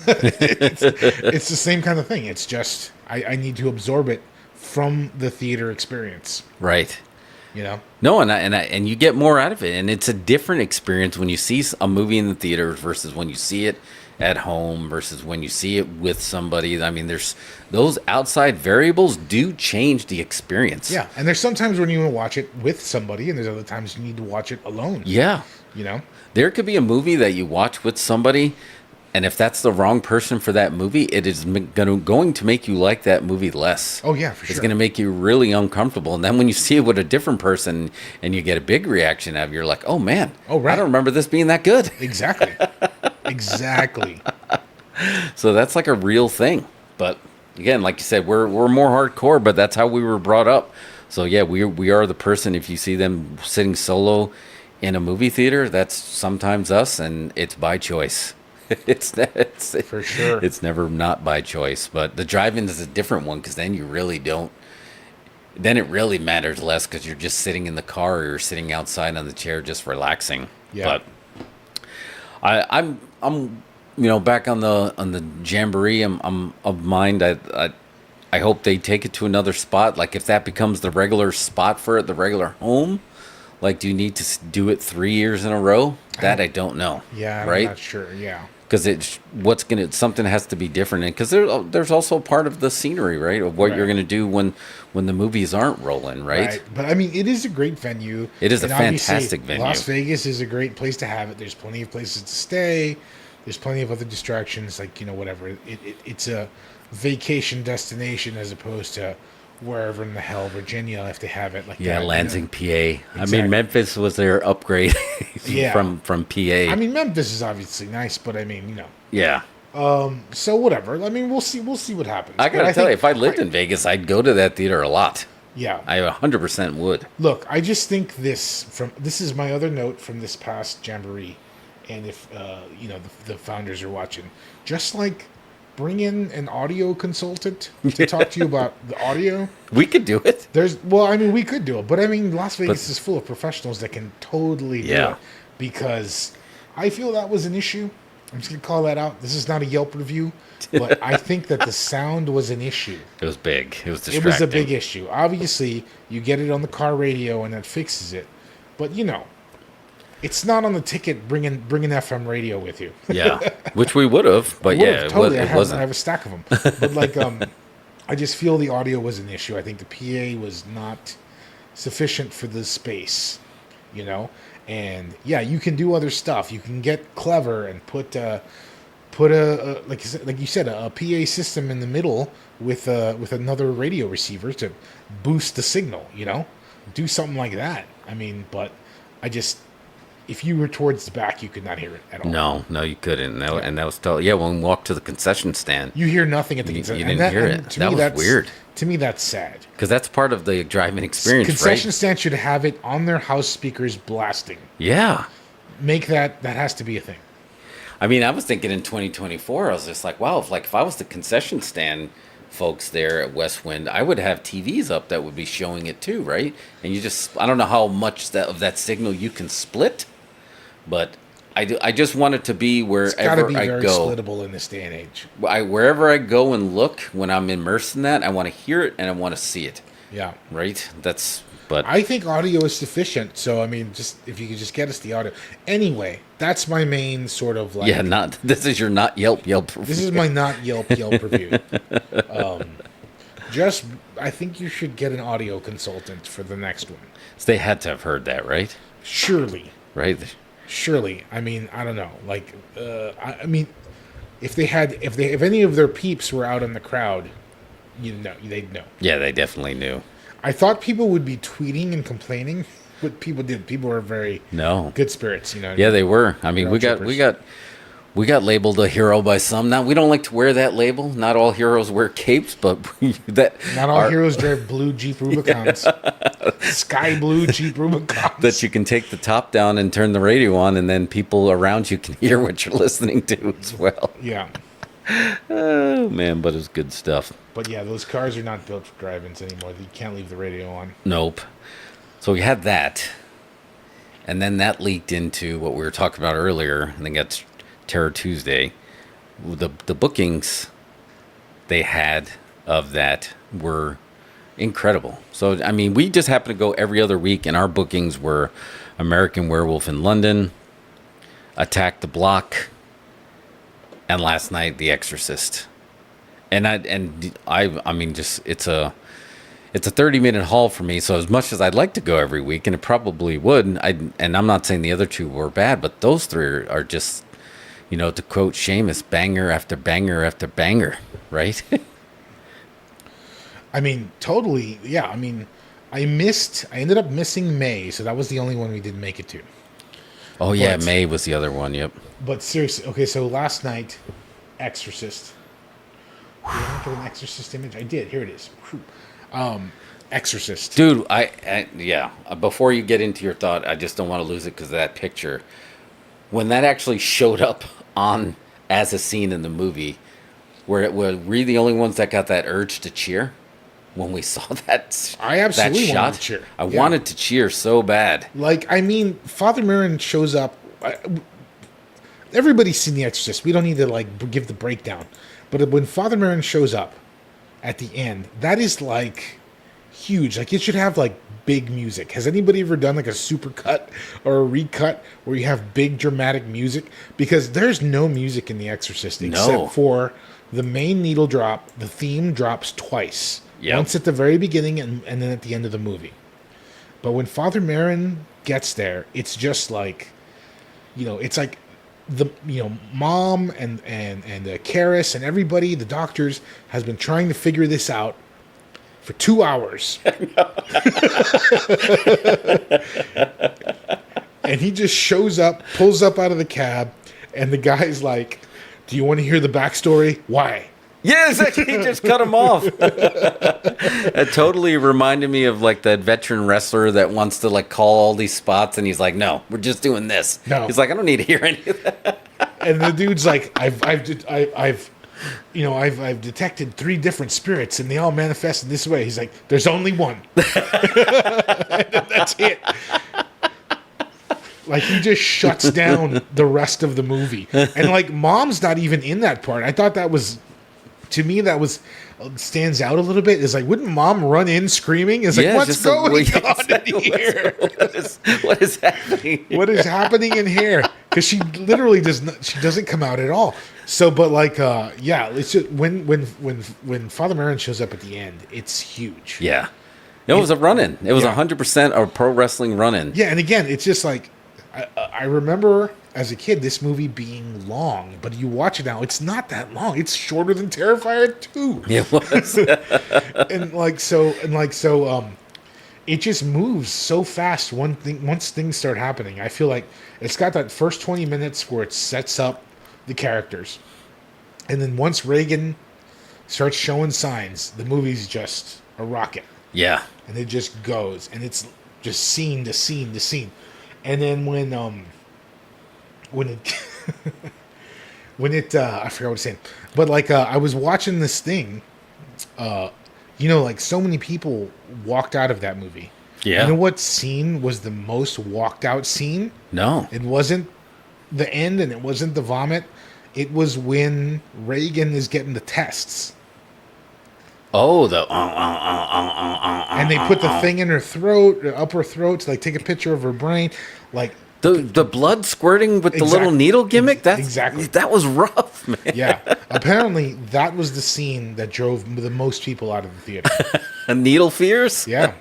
it's the same kind of thing. It's just, I need to absorb it from the theater experience. Right. No, and you get more out of it, and it's a different experience when you see a movie in the theater versus when you see it at home versus when you see it with somebody. I mean, there's those outside variables do change the experience. Yeah, and there's sometimes when you want to watch it with somebody, and there's other times you need to watch it alone. Yeah, there could be a movie that you watch with somebody, And if that's the wrong person for that movie, it is going to make you like that movie less. Oh yeah, for sure. It's going to make you really uncomfortable. And then when you see it with a different person and you get a big reaction out of it, you're like, oh man, Oh, right. I don't remember this being that good. Exactly. Exactly. So that's like a real thing. But again, like you said, we're more hardcore, but that's how we were brought up. So yeah, we are the person, if you see them sitting solo in a movie theater, that's sometimes us, and it's by choice. It's For sure. It's never not by choice. But the drive-in is a different one, because then you really don't. Then it really matters less, because you're just sitting in the car or you're sitting outside on the chair just relaxing. Yeah. But I'm back on the jamboree. I'm of mind. I hope they take it to another spot. Like if that becomes the regular spot for it, the regular home. Like, do you need to do it 3 years in a row? That I don't know. Yeah, I'm right? not sure. Yeah. Because something has to be different, and because there's also part of the scenery, right, of what you're Right. going to do when the movies aren't rolling, right? But I mean, it is a great venue. It is a And obviously, fantastic venue. Las Vegas is a great place to have it. There's plenty of places to stay. There's plenty of other distractions, like whatever. It's a vacation destination as opposed to wherever in the hell Virginia if they have it like Yeah, that. Lansing, PA. I Exactly. mean, Memphis was their upgrade Yeah. from PA. I mean, Memphis is obviously nice, but I mean, yeah. so whatever. I mean, we'll see what happens. I But gotta tell think- you, if I lived in Vegas, I'd go to that theater a lot. yeah, I 100% would. Look, I just think this is my other note from this past jamboree, and if the founders are watching, just like bring in an audio consultant to talk to you about the audio. We could do it. We could do it, but I mean, Las Vegas is full of professionals that can totally do Yeah. it, because I feel that was an issue. I'm just gonna call that out. This is not a Yelp review, but I think that the sound was an issue. It was big. It was It distracting. was a big issue. Obviously, you get it on the car radio and that fixes it. But it's not on the ticket. Bring an FM radio with you. Yeah, which we would have, but Would've, yeah, totally. it I wasn't. have a stack of them. But I just feel the audio was an issue. I think the PA was not sufficient for the space. And yeah, you can do other stuff. You can get clever and put a like you said a PA system in the middle with another radio receiver to boost the signal. Do something like that. I mean, but if you were towards the back, you could not hear it at all. No, you couldn't. And that was tough. Yeah, when we walked to the concession stand, You hear nothing at the You concession. didn't hear it. That was weird. To me, that's sad. because that's part of the driving experience, Concession right? stand should have it on their house speakers blasting. Yeah. Make that has to be a thing. I mean, I was thinking in 2024, I was just like, wow, if I was the concession stand folks there at Westwind, I would have TVs up that would be showing it too, right? And I don't know how much of that signal you can split, but I just want it to be It's got to wherever be I very go. splittable in this day and age. Wherever I go and look, when I'm immersed in that, I want to hear it and I want to see it, Yeah. right? But I think audio is sufficient. So, I mean, just if you could just get us the audio. Anyway, that's my main sort of like... yeah, this is your not Yelp. This is my not Yelp review. I think you should get an audio consultant for the next one. They had to have heard that, right? Surely. Right? Surely. I mean, I don't know. Like, I mean, if any of their peeps were out in the crowd, they'd know. Yeah, they definitely knew. I thought people would be tweeting and complaining, but people did. People were very good spirits, Yeah, they were. I mean, we got labeled a hero by some. Now, we don't like to wear that label. Not all heroes wear capes, but not all heroes drive blue Jeep Rubicons, sky blue Jeep Rubicons. that you can take the top down and turn the radio on, and then people around you can hear what you're listening to as well. Yeah. Oh man, but it's good stuff. But yeah, those cars are not built for drive-ins anymore. You can't leave the radio on. Nope. So we had that, and then that leaked into what we were talking about earlier. I think that's Terror Tuesday. The bookings they had of that were incredible. So I mean, we just happened to go every other week, and our bookings were American Werewolf in London, Attack the Block, and last night The Exorcist. And I mean, just it's a 30-minute haul for me. So as much as I'd like to go every week, and it probably would, and I'm not saying the other two were bad, but those three are just, To quote Seamus, banger after banger after banger, right? I mean, totally. Yeah. I mean, I ended up missing May, so that was the only one we didn't make it to. Oh, yeah, But- May was the other one, yep. But seriously, okay, so last night, Exorcist. Did I get an Exorcist image? I did. Here it is. Exorcist. Dude, before you get into your thought, I just don't want to lose it because of that picture. When that actually showed up on as a scene in the movie, were we the only ones that got that urge to cheer when we saw that? I absolutely that wanted shot? to cheer. I Yeah. wanted to cheer so bad. Like, I mean, Father Merrin shows up. Everybody's seen The Exorcist. We don't need to, like, give the breakdown. But when Father Merrin shows up at the end, that is, like, huge. Like, it should have, like, big music. Has anybody ever done, like, a super cut or a recut where you have big dramatic music? Because there's no music in The Exorcist except for the main needle drop. The theme drops twice. Yep. Once at the very beginning and then at the end of the movie. But when Father Merrin gets there, it's just like, it's like Mom and Karis and everybody, the doctors, has been trying to figure this out for 2 hours. And he just shows up, pulls up out of the cab, and the guy's like, "Do you want to hear the backstory? Why?" Yes, he just cut him off. It totally reminded me of like that veteran wrestler that wants to like call all these spots, and he's like, "No, we're just doing this." No. He's like, "I don't need to hear any of that." And the dude's like, I've detected 3 different spirits, and they all manifested this way. He's like, "There's only one." That's it. Like, he just shuts down the rest of the movie, and like, Mom's not even in that part. I thought that was. To me, that was stands out a little bit. Is like, wouldn't Mom run in screaming? Is like, what's going on in here? What is happening? What is happening in here? Because she literally doesn't come out at all. So, but like, it's just when Father Merrin shows up at the end, it's huge. Yeah, it was a run-in. It was 100% a pro wrestling run-in. Yeah, and again, it's just like I remember. As a kid, this movie being long, but you watch it now, it's not that long. It's shorter than Terrifier 2. It was. It just moves so fast. Once things start happening, I feel like it's got that first 20 minutes where it sets up the characters. And then once Reagan starts showing signs, the movie's just a rocket. Yeah. And it just goes, and it's just scene to scene to scene. And then when it I forgot what I was saying, but like I was watching this thing, like so many people walked out of that movie. Yeah. You know what scene was the most walked out scene? No. It wasn't the end, and it wasn't the vomit. It was when Reagan is getting the tests. Oh, and they put the thing in her throat, up her throat, to like take a picture of her brain, like. The blood squirting with the little needle gimmick? That was rough, man. Yeah. Apparently, that was the scene that drove the most people out of the theater. Needle fears? Yeah.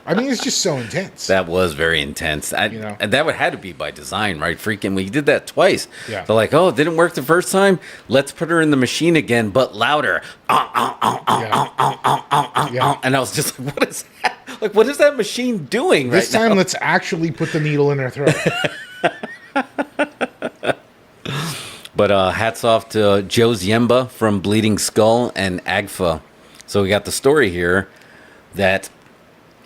I mean, it's just so intense. That was very intense. And that had to be by design, right? Freaking, we did that twice. Yeah. They're like, oh, it didn't work the first time? Let's put her in the machine again, but louder. Yeah. And I was just like, what is that? Like, what is that machine doing This right time, now? let's actually put the needle in her throat. But hats off to Joe Ziemba from Bleeding Skull and Agfa. So we got the story here that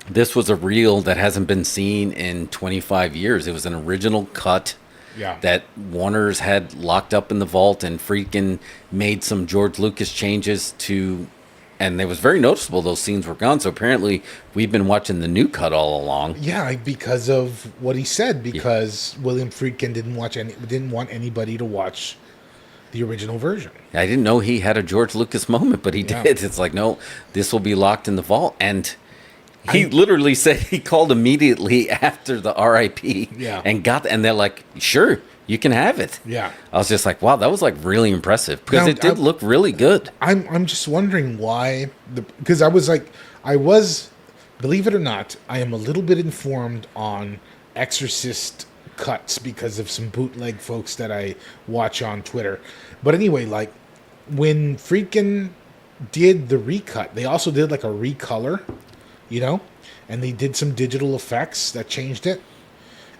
this was a reel that hasn't been seen in 25 years. It was an original cut that Warner's had locked up in the vault and freaking made some George Lucas changes to... And it was very noticeable those scenes were gone. So apparently we've been watching the new cut all along. Yeah, because of what he said. Because William Friedkin didn't want anybody to watch the original version. I didn't know he had a George Lucas moment, but he did. It's like, no, this will be locked in the vault. And he literally said he called immediately after the RIP. Yeah. And they're like, sure, you can have it. Yeah. I was just like, wow, that was like really impressive because Now, it did look really good. I'm just wondering why because believe it or not, I am a little bit informed on Exorcist cuts because of some bootleg folks that I watch on Twitter. But anyway, like when freaking did the recut, they also did like a recolor, you know, and they did some digital effects that changed it.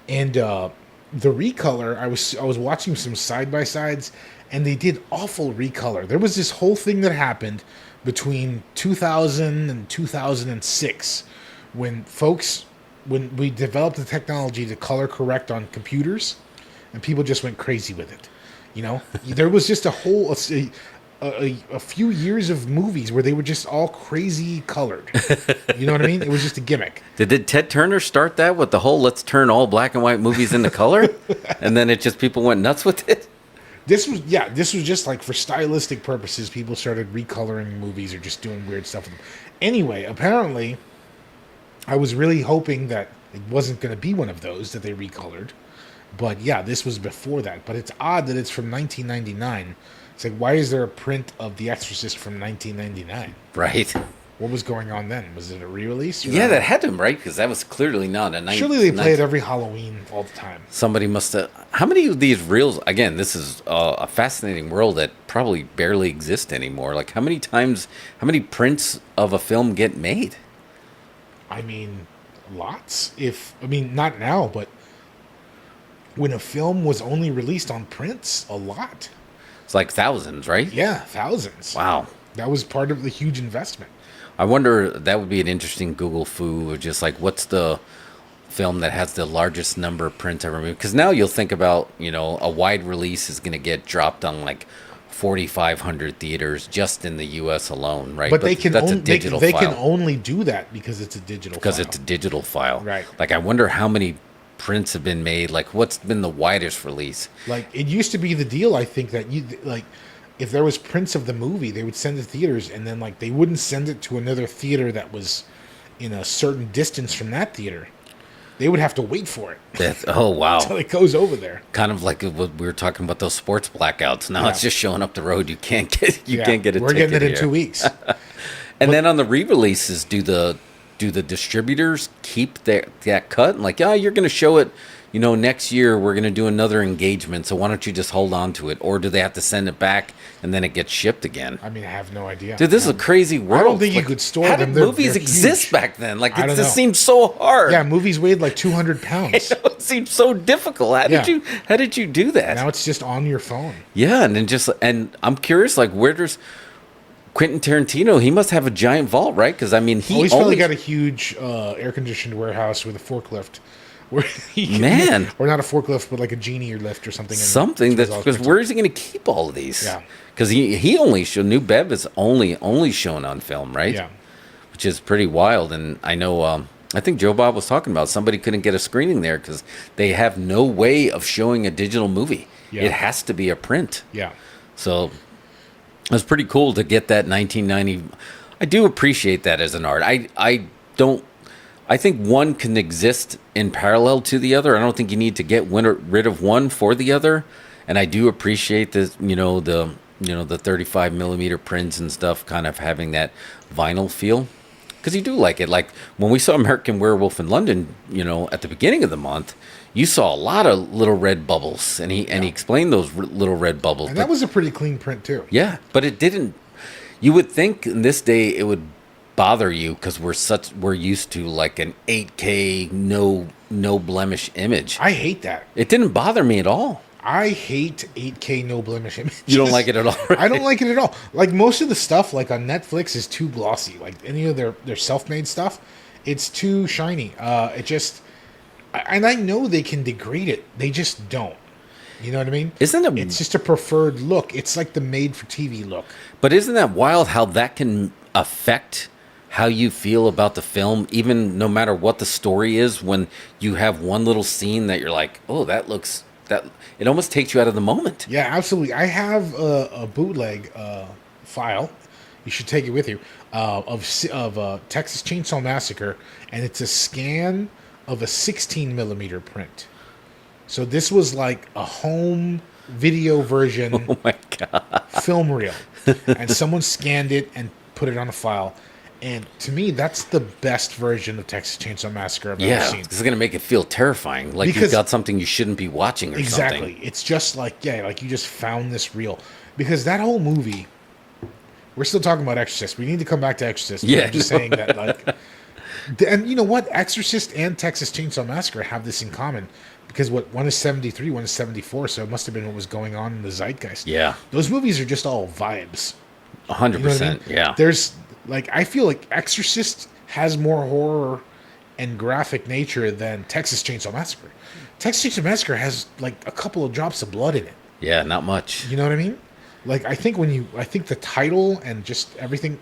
And the recolor, I was watching some side by sides, and they did awful recolor. There was this whole thing that happened between 2000 and 2006 when we developed the technology to color correct on computers, and people just went crazy with it. You know, there was just a few years of movies where they were just all crazy colored. You know what I mean? It was just a gimmick. Did Ted Turner start that with the whole let's turn all black and white movies into color? And then it just people went nuts with it? This was just like for stylistic purposes, people started recoloring movies or just doing weird stuff with them. Anyway, apparently I was really hoping that it wasn't going to be one of those that they recolored. But yeah, this was before that. But it's odd that it's from 1999. It's like, why is there a print of The Exorcist from 1999? Right. What was going on then? Was it a re-release? Yeah, that had to, right? Because that was clearly not a 90s. Surely they play it every Halloween all the time. Somebody must have... How many of these reels... Again, this is a fascinating world that probably barely exists anymore. Like, how many prints of a film get made? I mean, lots. Not now, but when a film was only released on prints, a lot. It's like thousands, right? Yeah, thousands. Wow. That was part of the huge investment. I wonder, that would be an interesting Google foo of just like, what's the film that has the largest number of prints ever made? Because now you'll think about, you know, a wide release is going to get dropped on like 4,500 theaters just in the U.S. alone, right? But that's a digital file. They can only do that because it's a digital file. Because it's a digital file. Right. Like, I wonder how many prints have been made. Like, what's been the widest release? Like, it used to be the deal, I think, that if there was prints of the movie, they would send it to theaters, and then like they wouldn't send it to another theater that was in a certain distance from that theater. They would have to wait for it. Oh, wow. Until it goes over there. Kind of like what we were talking about, those sports blackouts. Now it's just showing up the road. You can't get a We're ticket. We're getting it in 2 weeks. And then on the re-releases, do the distributors keep that cut? Like, you're going to show it, you know, next year we're going to do another engagement, so why don't you just hold on to it? Or do they have to send it back and then it gets shipped again? I mean, I have no idea. Dude, this is a crazy world. I don't think you could store them. How did movies exist huge. Back then? Like, it just seems so hard. Yeah, movies weighed like 200 pounds. It seems so difficult. How did you do that? Now it's just on your phone. Yeah, and I'm curious, like, where does Quentin Tarantino, he must have a giant vault, right? Because, I mean, he's probably got a huge air-conditioned warehouse with a forklift. Or not a forklift, but like a genie or lift or something. Because where is he going to keep all of these? Yeah. Because he only showed, New Bev is only shown on film, right? Yeah. Which is pretty wild. And I know, I think Joe Bob was talking about somebody couldn't get a screening there because they have no way of showing a digital movie. Yeah. It has to be a print. Yeah. So it was pretty cool to get that 1990. I do appreciate that as an art. I think one can exist in parallel to the other. I don't think you need to get rid of one for the other. And I do appreciate the 35 millimeter prints and stuff kind of having that vinyl feel. Because you do like it. Like when we saw American Werewolf in London, you know, at the beginning of the month, you saw a lot of little red bubbles. And he explained those little red bubbles. And that was a pretty clean print too. Yeah, but it didn't. You would think in this day it would bother you because we're used to like an 8K no blemish image. I hate that. It didn't bother me at all. I hate 8K no blemish images. You don't like it at all, right? I don't like it at all. Like most of the stuff like on Netflix is too glossy. Like any of their self-made stuff, it's too shiny. And I know they can degrade it. They just don't. You know what I mean? It's just a preferred look. It's like the made-for-TV look. But isn't that wild how that can affect how you feel about the film, even no matter what the story is, when you have one little scene that you're like, oh, that it almost takes you out of the moment. Yeah, absolutely. I have a bootleg file. You should take it with you of Texas Chainsaw Massacre, and it's a scan of a 16 millimeter print. So this was like a home video version. Oh my god! Film reel, and someone scanned it and put it on a file. And to me, that's the best version of Texas Chainsaw Massacre I've ever Yeah, seen. this is going to make it feel terrifying. Like Because- you've got something you shouldn't be watching or Exactly. something. It's just like, yeah, like you just found this reel. Because that whole movie, we're still talking about Exorcist. We need to come back to Exorcist. But Yeah, I'm just saying that, like, and you know what? Exorcist and Texas Chainsaw Massacre have this in common. Because one is 73, one is 74, so it must have been what was going on in the zeitgeist. Yeah. Those movies are just all vibes. 100%. You know what I mean? Yeah. There's, like, I feel like Exorcist has more horror and graphic nature than Texas Chainsaw Massacre. Texas Chainsaw Massacre has, like, a couple of drops of blood in it. Yeah, not much. You know what I mean? Like, I think the title and just everything,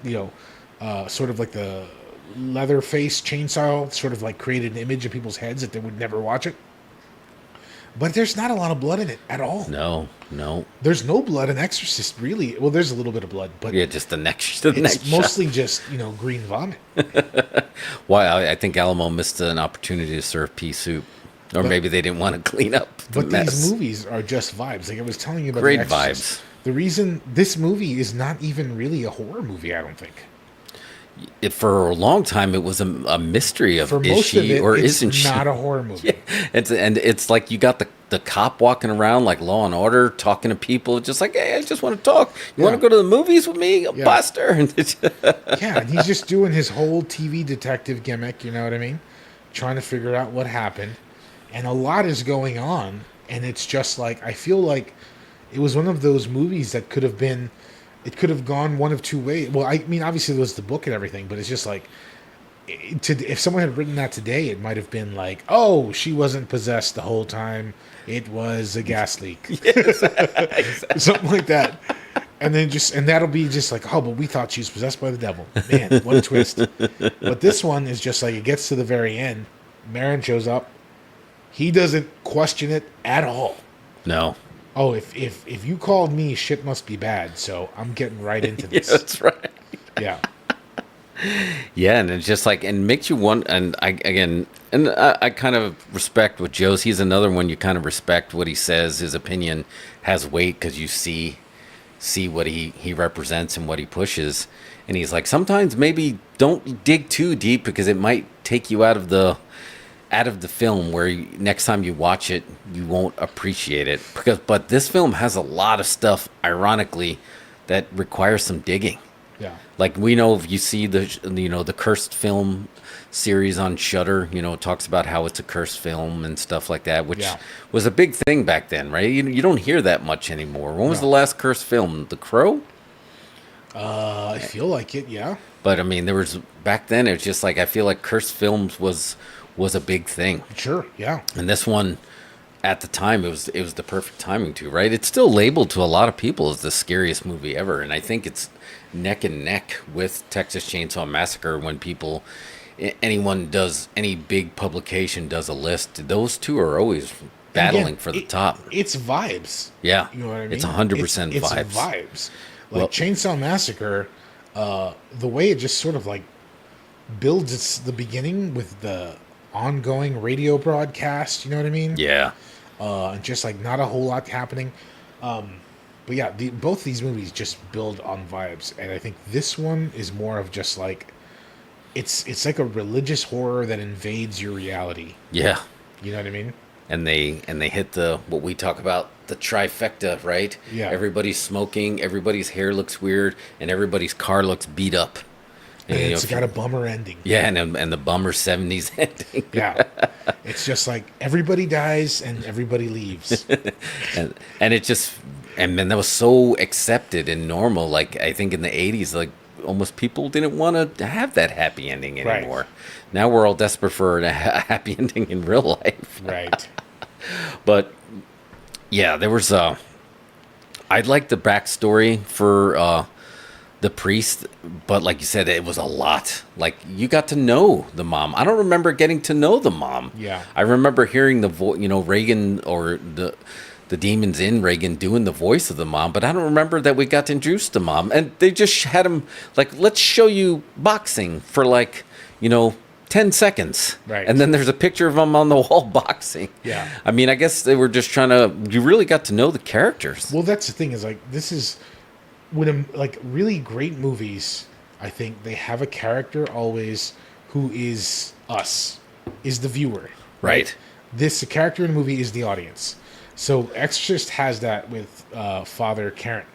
sort of like the Leatherface chainsaw sort of like created an image in people's heads that they would never watch it. But there's not a lot of blood in it at all. No. There's no blood in Exorcist, really. Well, there's a little bit of blood, but Yeah, just the next it's shot. mostly just, green vomit. Why I think Alamo missed an opportunity to serve pea soup. Or maybe they didn't want to clean up the But mess. these movies are just vibes. Like I was telling you about Great The Exorcist. vibes. The reason this movie is not even really a horror movie, I don't think. For a long time, it was a mystery of For is most of she it, or it's isn't she? not a horror movie. It's like you got the cop walking around like Law and Order, talking to people, just like, hey, I just want to talk. You want to go to the movies with me, Buster? Yeah, and he's just doing his whole TV detective gimmick, you know what I mean? Trying to figure out what happened. And a lot is going on, and it's just like, I feel like it was one of those movies that could have been, it could have gone one of two ways. Well, I mean, obviously there was the book and everything, but it's just like, if someone had written that today, it might have been like, oh, she wasn't possessed the whole time. It was a gas leak. Something like that. And then that'll be just like, oh, but we thought she was possessed by the devil. Man, what a twist. But this one is just like, it gets to the very end. Marin shows up. He doesn't question it at all. No. Oh, if you called me, shit must be bad. So I'm getting right into Yeah, this. that's right. Yeah. Yeah, and it's just like, and makes you want, and I kind of respect what Joe's. He's another one you kind of respect what he says. His opinion has weight because you see what he represents and what he pushes. And he's like, sometimes maybe don't dig too deep because it might take you out of the film where next time you watch it, you won't appreciate it. But this film has a lot of stuff, ironically, that requires some digging. Yeah. Like we know if you see the cursed film series on Shudder, it talks about how it's a cursed film and stuff like that, which was a big thing back then, right? You don't hear that much anymore. When was the last cursed film? The Crow? I feel like it, yeah. But I mean, there was back then. It was just like I feel like cursed films was a big thing. Sure, yeah. And this one, at the time, it was the perfect timing too, right? It's still labeled to a lot of people as the scariest movie ever, and I think it's neck and neck with Texas Chainsaw Massacre. When any big publication does a list, those two are always battling Again, for the top. It's vibes. Yeah, You know what I mean? it's 100% vibes. It's vibes. Like Well- Chainsaw Massacre, the way it just sort of like builds the beginning with the ongoing radio broadcast, you know what I mean? Yeah, And just like not a whole lot happening. But yeah, both these movies just build on vibes, and I think this one is more of just like it's like a religious horror that invades your reality. yeah. You know what I mean? And they hit the what we talk about, the trifecta, right? Yeah. Everybody's smoking, everybody's hair looks weird, and everybody's car looks beat up. And you know, it's got a bummer ending. Yeah, and the bummer 70s ending. Yeah. It's just like everybody dies and everybody leaves. and it just, and then that was so accepted and normal. Like I think in the 80s, like almost people didn't want to have that happy ending anymore. Right. Now we're all desperate for a happy ending in real life. Right. But yeah, there was I like the backstory for the priest, but like you said, it was a lot. Like you got to know the mom. I don't remember getting to know the mom. Yeah. I remember hearing the voice, Reagan or the demons in Reagan doing the voice of the mom, but I don't remember that we got to introduce the mom. And they just had him like, let's show you boxing for 10 seconds. Right. And then there's a picture of him on the wall boxing. Yeah. I mean, I guess they were just trying to, you really got to know the characters. Well, that's the thing is like this is when like really great movies I think they have a character always who is us, is the viewer. Right. This character in the movie is the audience. So Exorcist has that with Father Karen.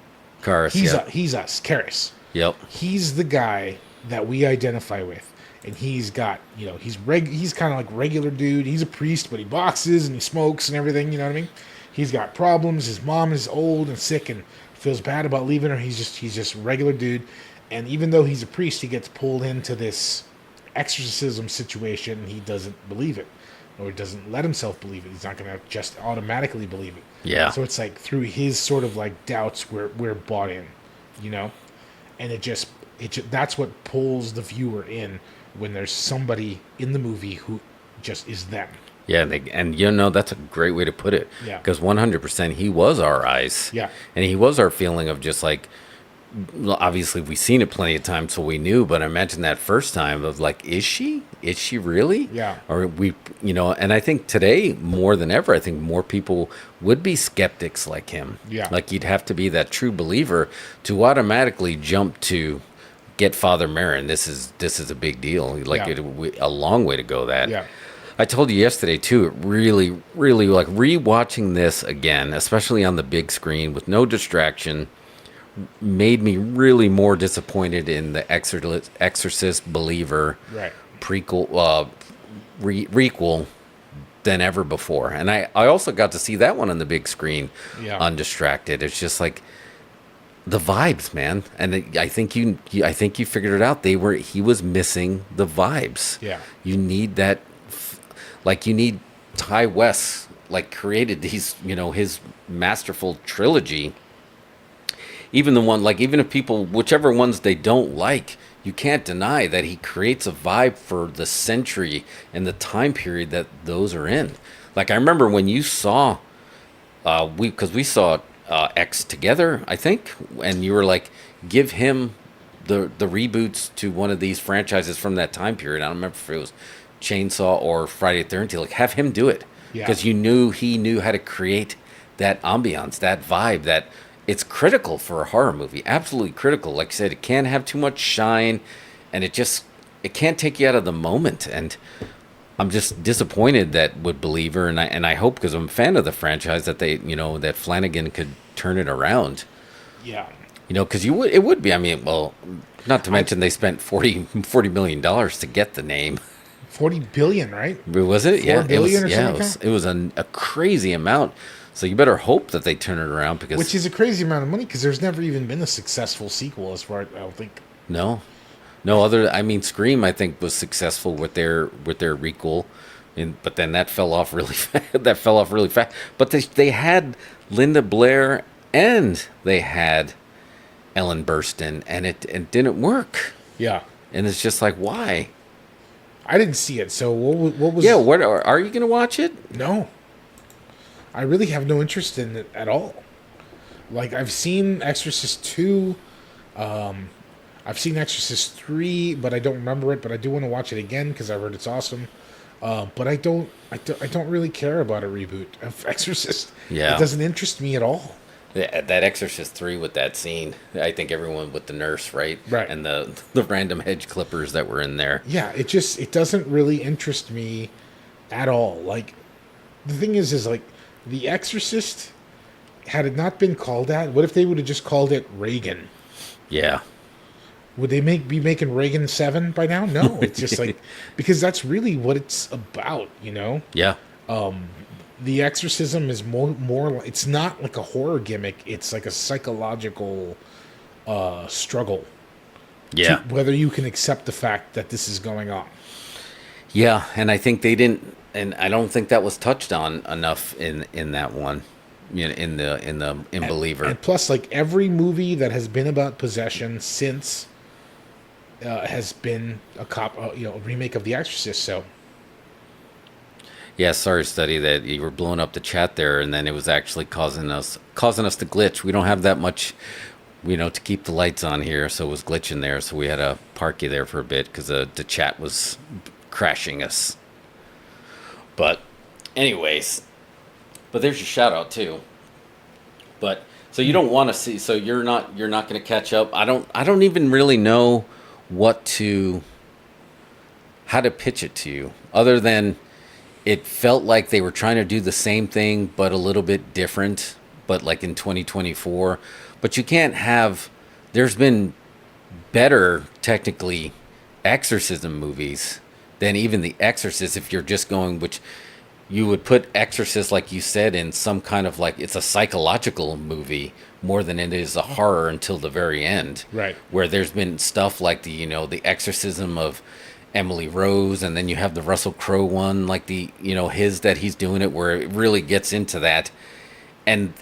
Karis, He's us, Karis. Yep. He's the guy that we identify with, and he's got, he's kind of like regular dude. He's a priest, but he boxes and he smokes and everything. You know what I mean? He's got problems. His mom is old and sick and feels bad about leaving her. He's just regular dude, and even though he's a priest, he gets pulled into this exorcism situation, and he doesn't believe it, or doesn't let himself believe it. He's not going to just automatically believe it. Yeah. So it's like through his sort of like doubts, we're bought in, and that's what pulls the viewer in when there's somebody in the movie who just is them. Yeah, that's a great way to put it. Yeah. Because 100% he was our eyes. Yeah. And he was our feeling of just like, obviously we've seen it plenty of times, so we knew, but I imagine that first time of like, is she really? Yeah. Or and I think today more than ever, I think more people would be skeptics like him. Yeah. Like you'd have to be that true believer to automatically jump to get Father Marin. This is a big deal. Like a long way to go that. Yeah. I told you yesterday too, it really, really, like rewatching this again, especially on the big screen with no distraction, made me really more disappointed in the Exorcist Believer prequel, requel than ever before. And I also got to see that one on the big screen, undistracted. It's just like the vibes, man. And I think you figured it out. He was missing the vibes. Yeah. You need that. Like you need Ty West, like created these, his masterful trilogy. Even if people, whichever ones they don't like, you can't deny that he creates a vibe for the century and the time period that those are in. Like I remember when you saw, because we saw X together, I think, and you were like, give him the reboots to one of these franchises from that time period. I don't remember if it was Chainsaw or Friday the 13th, like have him do it, because he knew how to create that ambiance, that vibe, that it's critical for a horror movie, absolutely critical. Like I said, it can't have too much shine, and it can't take you out of the moment. And I'm just disappointed that with Believer, and I hope, because I'm a fan of the franchise, that they that Flanagan could turn it around. Yeah. Because it would be. I mean, well, not to mention they spent $40 million to get the name. 40 billion, right? Was it? $4 billion or something? It was a crazy amount. So you better hope that they turn it around, because which is a crazy amount of money, because there's never even been a successful sequel as far as I don't think. No. Scream I think was successful with their requel, but then that fell off really fast. But they had Linda Blair and they had Ellen Burstyn, and it didn't work. Yeah. And it's just like, why? I didn't see it. So what was? Yeah. What are you gonna watch it? No. I really have no interest in it at all. Like I've seen Exorcist 2, I've seen Exorcist 3, but I don't remember it. But I do want to watch it again because I heard it's awesome. But I don't really care about a reboot of Exorcist. Yeah. It doesn't interest me at all. That Exorcist 3 with that scene, I think everyone with the nurse, right? Right. And the random hedge clippers that were in there. Yeah, it doesn't really interest me at all. Like, the thing is like, The Exorcist, had it not been called that, what if they would have just called it Reagan? Yeah. Would they be making Reagan 7 by now? No, it's just like, because that's really what it's about, Yeah. The exorcism is more. It's not like a horror gimmick. It's like a psychological struggle. Yeah. Whether you can accept the fact that this is going on. Yeah, and I think they didn't, and I don't think that was touched on enough in that one, in Believer. And plus, like every movie that has been about possession since has been a remake of The Exorcist. So. Yeah, sorry, Study, that you were blowing up the chat there, and then it was actually causing us to glitch. We don't have that much, to keep the lights on here, so it was glitching there. So we had to park you there for a bit because the chat was crashing us. But, anyways, there's your shout out too. But so you don't want to see, so you're not going to catch up. I don't even really know how to pitch it to you, other than it felt like they were trying to do the same thing but a little bit different, but like in 2024. But you can't have. There's been better technically exorcism movies than even The Exorcist, if you're just going, which you would put Exorcist, like you said, in some kind of like, it's a psychological movie more than it is a horror until the very end. Right. Where there's been stuff like the exorcism of Emily Rose, and then you have the Russell Crowe one, like his that he's doing it, where it really gets into that. And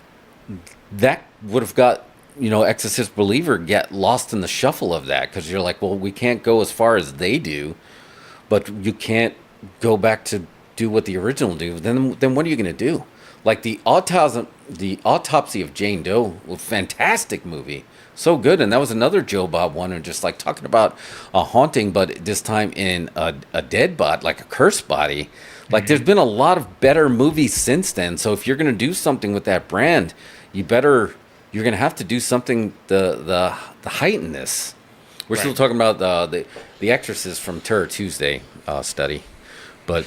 that would have got, Exorcist Believer get lost in the shuffle of that, because you're like, well, we can't go as far as they do, but you can't go back to do what the original do. Then what are you going to do? Like the autopsy of Jane Doe, a fantastic movie, so good. And that was another Joe Bob one, and just like talking about a haunting, but this time in a dead body, like a cursed body. Like there's been a lot of better movies since then. So if you're going to do something with that brand, you're going to have to do something the heighten this. We're still talking about the Exorcist from Terror Tuesday study, but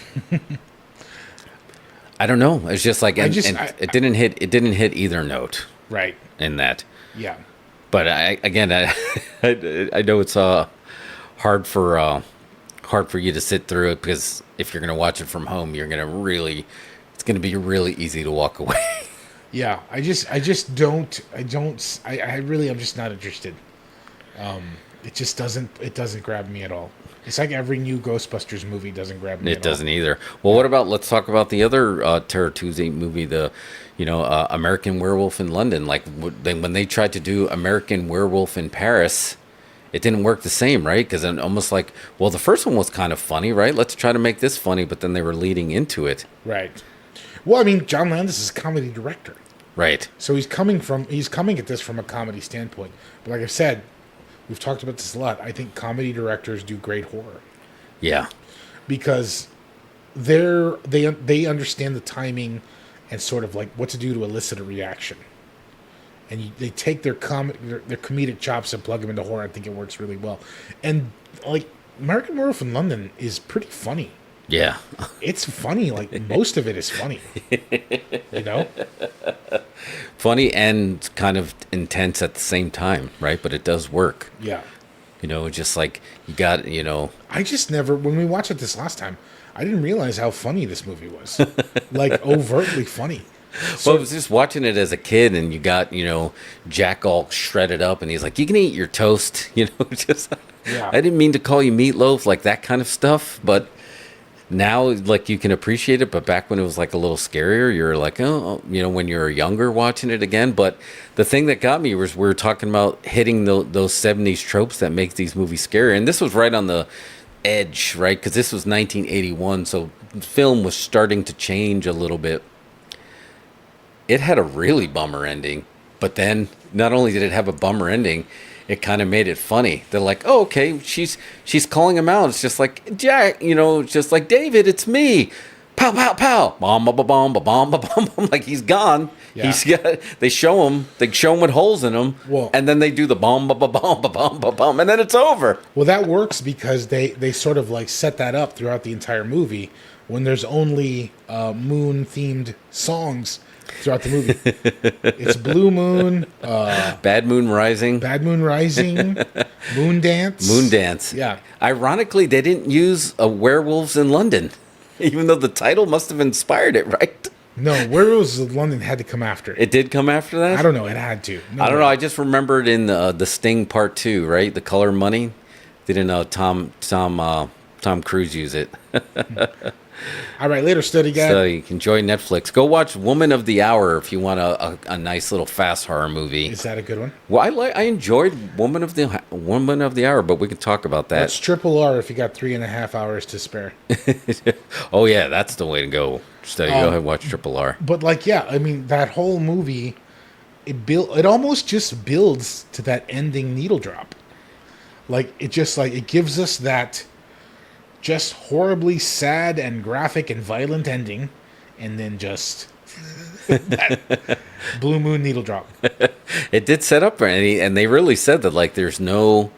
I don't know. It's just like it didn't hit either note. Right. In that. Yeah. But I know it's hard for you to sit through it, because if you're going to watch it from home, it's going to be really easy to walk away. Yeah. I'm just not interested. It just doesn't grab me at all. It's like every new Ghostbusters movie doesn't grab me at all. It doesn't either. Well, let's talk about the other Terror Tuesday movie, American Werewolf in London. Like when they tried to do American Werewolf in Paris, it didn't work the same, right? Because almost like, well, the first one was kind of funny, right? Let's try to make this funny, but then they were leading into it. Right. Well, I mean, John Landis is a comedy director. Right. So he's coming at this from a comedy standpoint. But like I said, we've talked about this a lot. I think comedy directors do great horror. Yeah. Because they understand the timing and sort of like what to do to elicit a reaction. And they take their comedic chops and plug them into horror. I think it works really well. And like American Werewolf in London is pretty funny. Yeah. It's funny. Like most of it is funny. Funny and kind of intense at the same time, right? But it does work. Yeah. Just like you got, I just never, when we watched it this last time, I didn't realize how funny this movie was. Like overtly funny. Well, I was just watching it as a kid, and you got, Jack all shredded up, and he's like, you can eat your toast, just, yeah. I didn't mean to call you meatloaf, like that kind of stuff, but now, like, you can appreciate it, but back when it was like a little scarier, you're like, when you're younger watching it again. But the thing that got me was we were talking about hitting those 70s tropes that make these movies scary, and this was right on the edge, right? Because this was 1981, so film was starting to change a little bit. It had a really bummer ending, but then not only did it have a bummer ending, it kind of made it funny. They're like, oh, okay, she's calling him out. It's just like, Jack, just like, David, it's me. Pow, pow, pow. Bomb, ba, ba, bomb, ba, bomb, ba, bomb, bomb. Like he's gone. Yeah. They show him with holes in him. Well, and then they do the bomb, ba, ba, bomb, ba, bomb, ba, bomb, and then it's over. Well, that works because they sort of like set that up throughout the entire movie when there's only moon-themed songs throughout the movie. It's Blue Moon, Bad Moon Rising, Moon Dance. Yeah. Ironically, they didn't use Werewolves in London, even though the title must have inspired it, right? No, Werewolves in London had to come after. It did come after that? I don't know. It had to. I don't know. I just remembered in the Sting Part 2, right? The Color Money. Didn't know Tom Cruise use it. All right, later, study guy. Enjoy Netflix. Go watch Woman of the Hour if you want a nice little fast horror movie. Is that a good one? Well, I enjoyed Woman of the Hour, but we can talk about that. That's triple R if you got 3.5 hours to spare. Oh yeah, that's the way to go. Study. Go ahead and watch triple R. But like, yeah, I mean that whole movie, it almost just builds to that ending needle drop. Like it gives us that just horribly sad and graphic and violent ending, and then just that Blue Moon needle drop. It did set up, and they really said that like there's no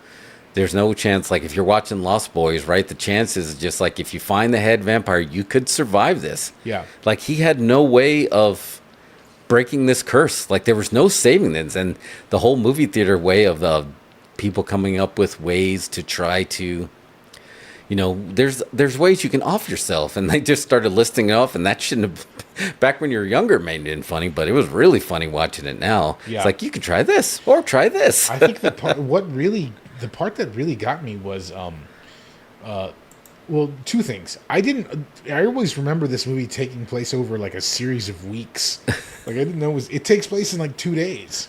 There's no chance. Like if you're watching Lost Boys, right? The chances is just like if you find the head vampire, you could survive this. Yeah. Like he had no way of breaking this curse. Like there was no saving this, and the whole movie theater way of the people coming up with ways to try to, there's ways you can off yourself, and they just started listing it off, and that shouldn't have. Back when you were younger, it made it funny, but it was really funny watching it now. Yeah. It's like you could try this or try this. I think the part that really got me was well, two things. I always remember this movie taking place over like a series of weeks. Like I didn't know it takes place in like 2 days.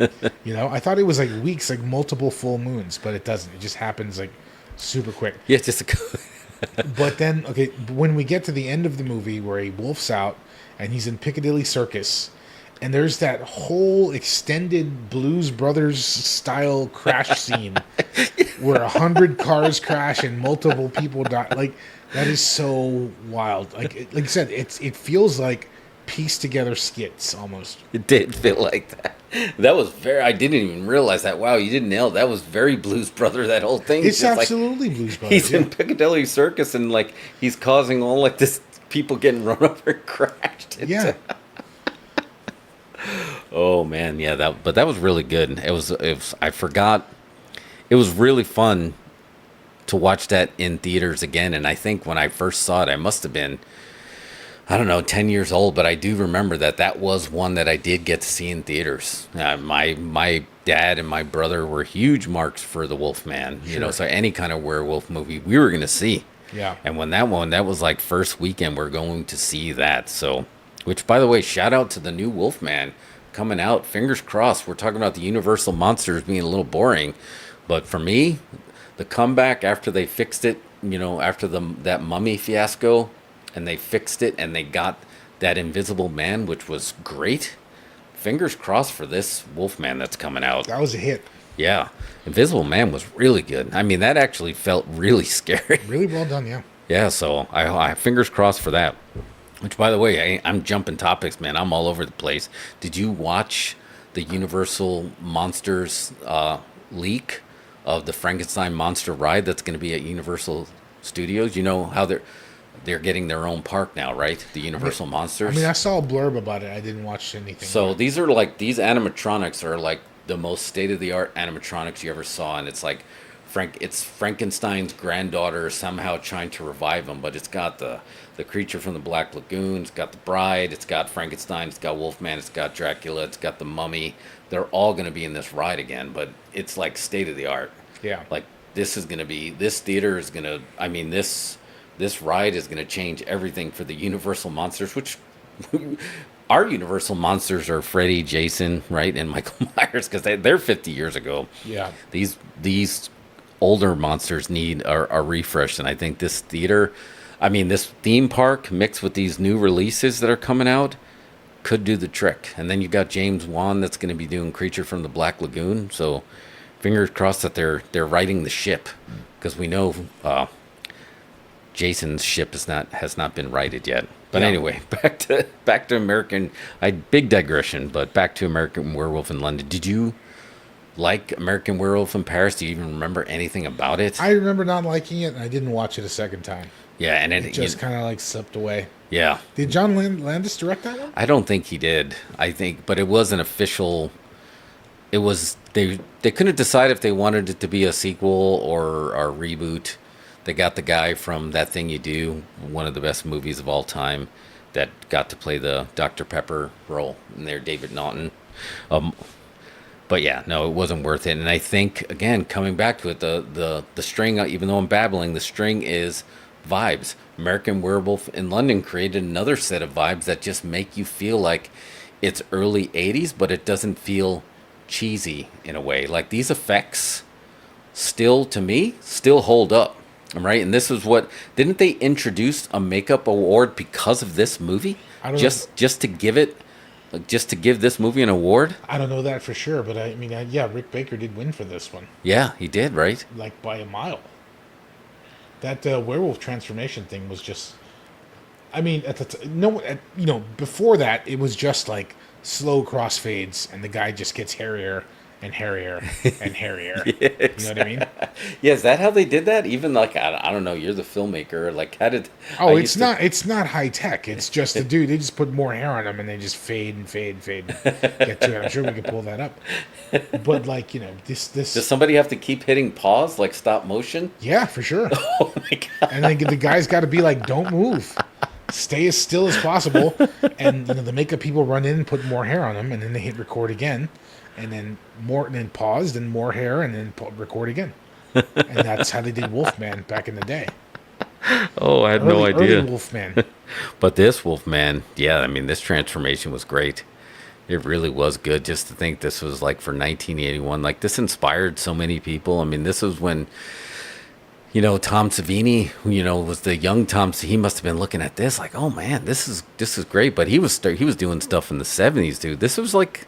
I thought it was like weeks, like multiple full moons, but it doesn't. It just happens like super quick. Yeah, just But then, okay, when we get to the end of the movie where he wolfs out and he's in Piccadilly Circus, and there's that whole extended Blues Brothers style crash scene where 100 cars crash and multiple people die. Like that is so wild. Like I said, it feels like pieced together skits almost. It did feel like that. That was I didn't even realize that. Wow, you didn't nail it. That was very Blues Brother, that whole thing. It's just absolutely like, Blues Brothers. He's in Piccadilly Circus and like he's causing all like this people getting run over and crashed into. Yeah. Oh man, yeah, that was really good. It was I forgot. It was really fun to watch that in theaters again, and I think when I first saw it I must have been, I don't know, 10 years old, but I do remember that was one that I did get to see in theaters. My dad and my brother were huge marks for the Wolfman, Sure. So any kind of werewolf movie we were going to see. Yeah. And when that was like first weekend, we're going to see that. So, which by the way, shout out to the new Wolfman coming out. Fingers crossed. We're talking about the Universal monsters being a little boring, but for me, the comeback after they fixed it, after that Mummy fiasco, and they fixed it and they got that Invisible Man, which was great. Fingers crossed for this Wolfman that's coming out. That was a hit. Yeah. Invisible Man was really good. I mean, that actually felt really scary. Really well done, yeah. Yeah, so I fingers crossed for that. Which, by the way, I'm jumping topics, man. I'm all over the place. Did you watch the Universal Monsters leak of the Frankenstein monster ride that's going to be at Universal Studios? You know how they're getting their own park now, right? The Universal Monsters. I mean, I saw a blurb about it. I didn't watch anything. So these animatronics are like the most state-of-the-art animatronics you ever saw, and it's like it's Frankenstein's granddaughter somehow trying to revive him, but it's got the creature from the Black Lagoon, it's got the bride, it's got Frankenstein, it's got Wolfman, it's got Dracula, it's got the Mummy. They're all going to be in this ride again, but it's like state-of-the-art. Yeah. Like this theater is going to, I mean, this ride is going to change everything for the Universal Monsters, which our Universal Monsters are Freddy, Jason, right, and Michael Myers, because they're 50 years ago. Yeah. These older monsters need a refresh, and I think this theme park mixed with these new releases that are coming out could do the trick. And then you got James Wan that's going to be doing Creature from the Black Lagoon, so fingers crossed that they're righting the ship, because we know Jason's ship has not been righted yet. But Yeah. anyway, back to American. Big digression, but back to American Werewolf in London. Did you like American Werewolf in Paris? Do you even remember anything about it? I remember not liking it, and I didn't watch it a second time. Yeah, and It just kind of like slipped away. yeah. Did John Landis direct that one? I don't think he did. But it was an official. It was they couldn't decide if they wanted it to be a sequel or a reboot. They got the guy from That Thing You Do, one of the best movies of all time, that got to play the Dr. Pepper role in there, David Naughton. But yeah, no, it wasn't worth it. And I think, again, coming back to it, the string, even though I'm babbling, the string is vibes. American Werewolf in London created another set of vibes that just make you feel like it's early 80s, but it doesn't feel cheesy in a way. Like these effects to me, still hold up. Right? And this is didn't they introduce a makeup award because of this movie? I don't just to give this movie an award? I don't know that for sure, but I mean, yeah, Rick Baker did win for this one. Yeah, he did, right? Like by a mile. That werewolf transformation thing was just. I mean, before that, it was just like slow crossfades, and the guy just gets hairier and hairier and hairier. Yeah, You know what I mean? yeah, is that how they did that? Even like I don't know. You're the filmmaker. Like, how did? I Oh, used to. it's not high tech. It's just the dude. They just put more hair on him, and they just fade and fade and fade. And get to it. I'm sure we can pull that up. But like Does somebody have to keep hitting pause like stop motion? yeah, for sure. Oh my god! And then the guy's got to be like, don't move, stay as still as possible. And the makeup people run in and put more hair on him, and then they hit record again, and then more, and then pause, then more hair, and then record again. And that's how they did Wolfman back in the day. Oh, I had no idea. Early Wolfman. But this Wolfman, yeah, I mean, this transformation was great. It really was good. Just to think this was like for 1981. Like, this inspired so many people. I mean, this was when, Tom Savini, was the young Tom. He must have been looking at this like, oh man, this is great. But he was doing stuff in the 70s, dude. This was like,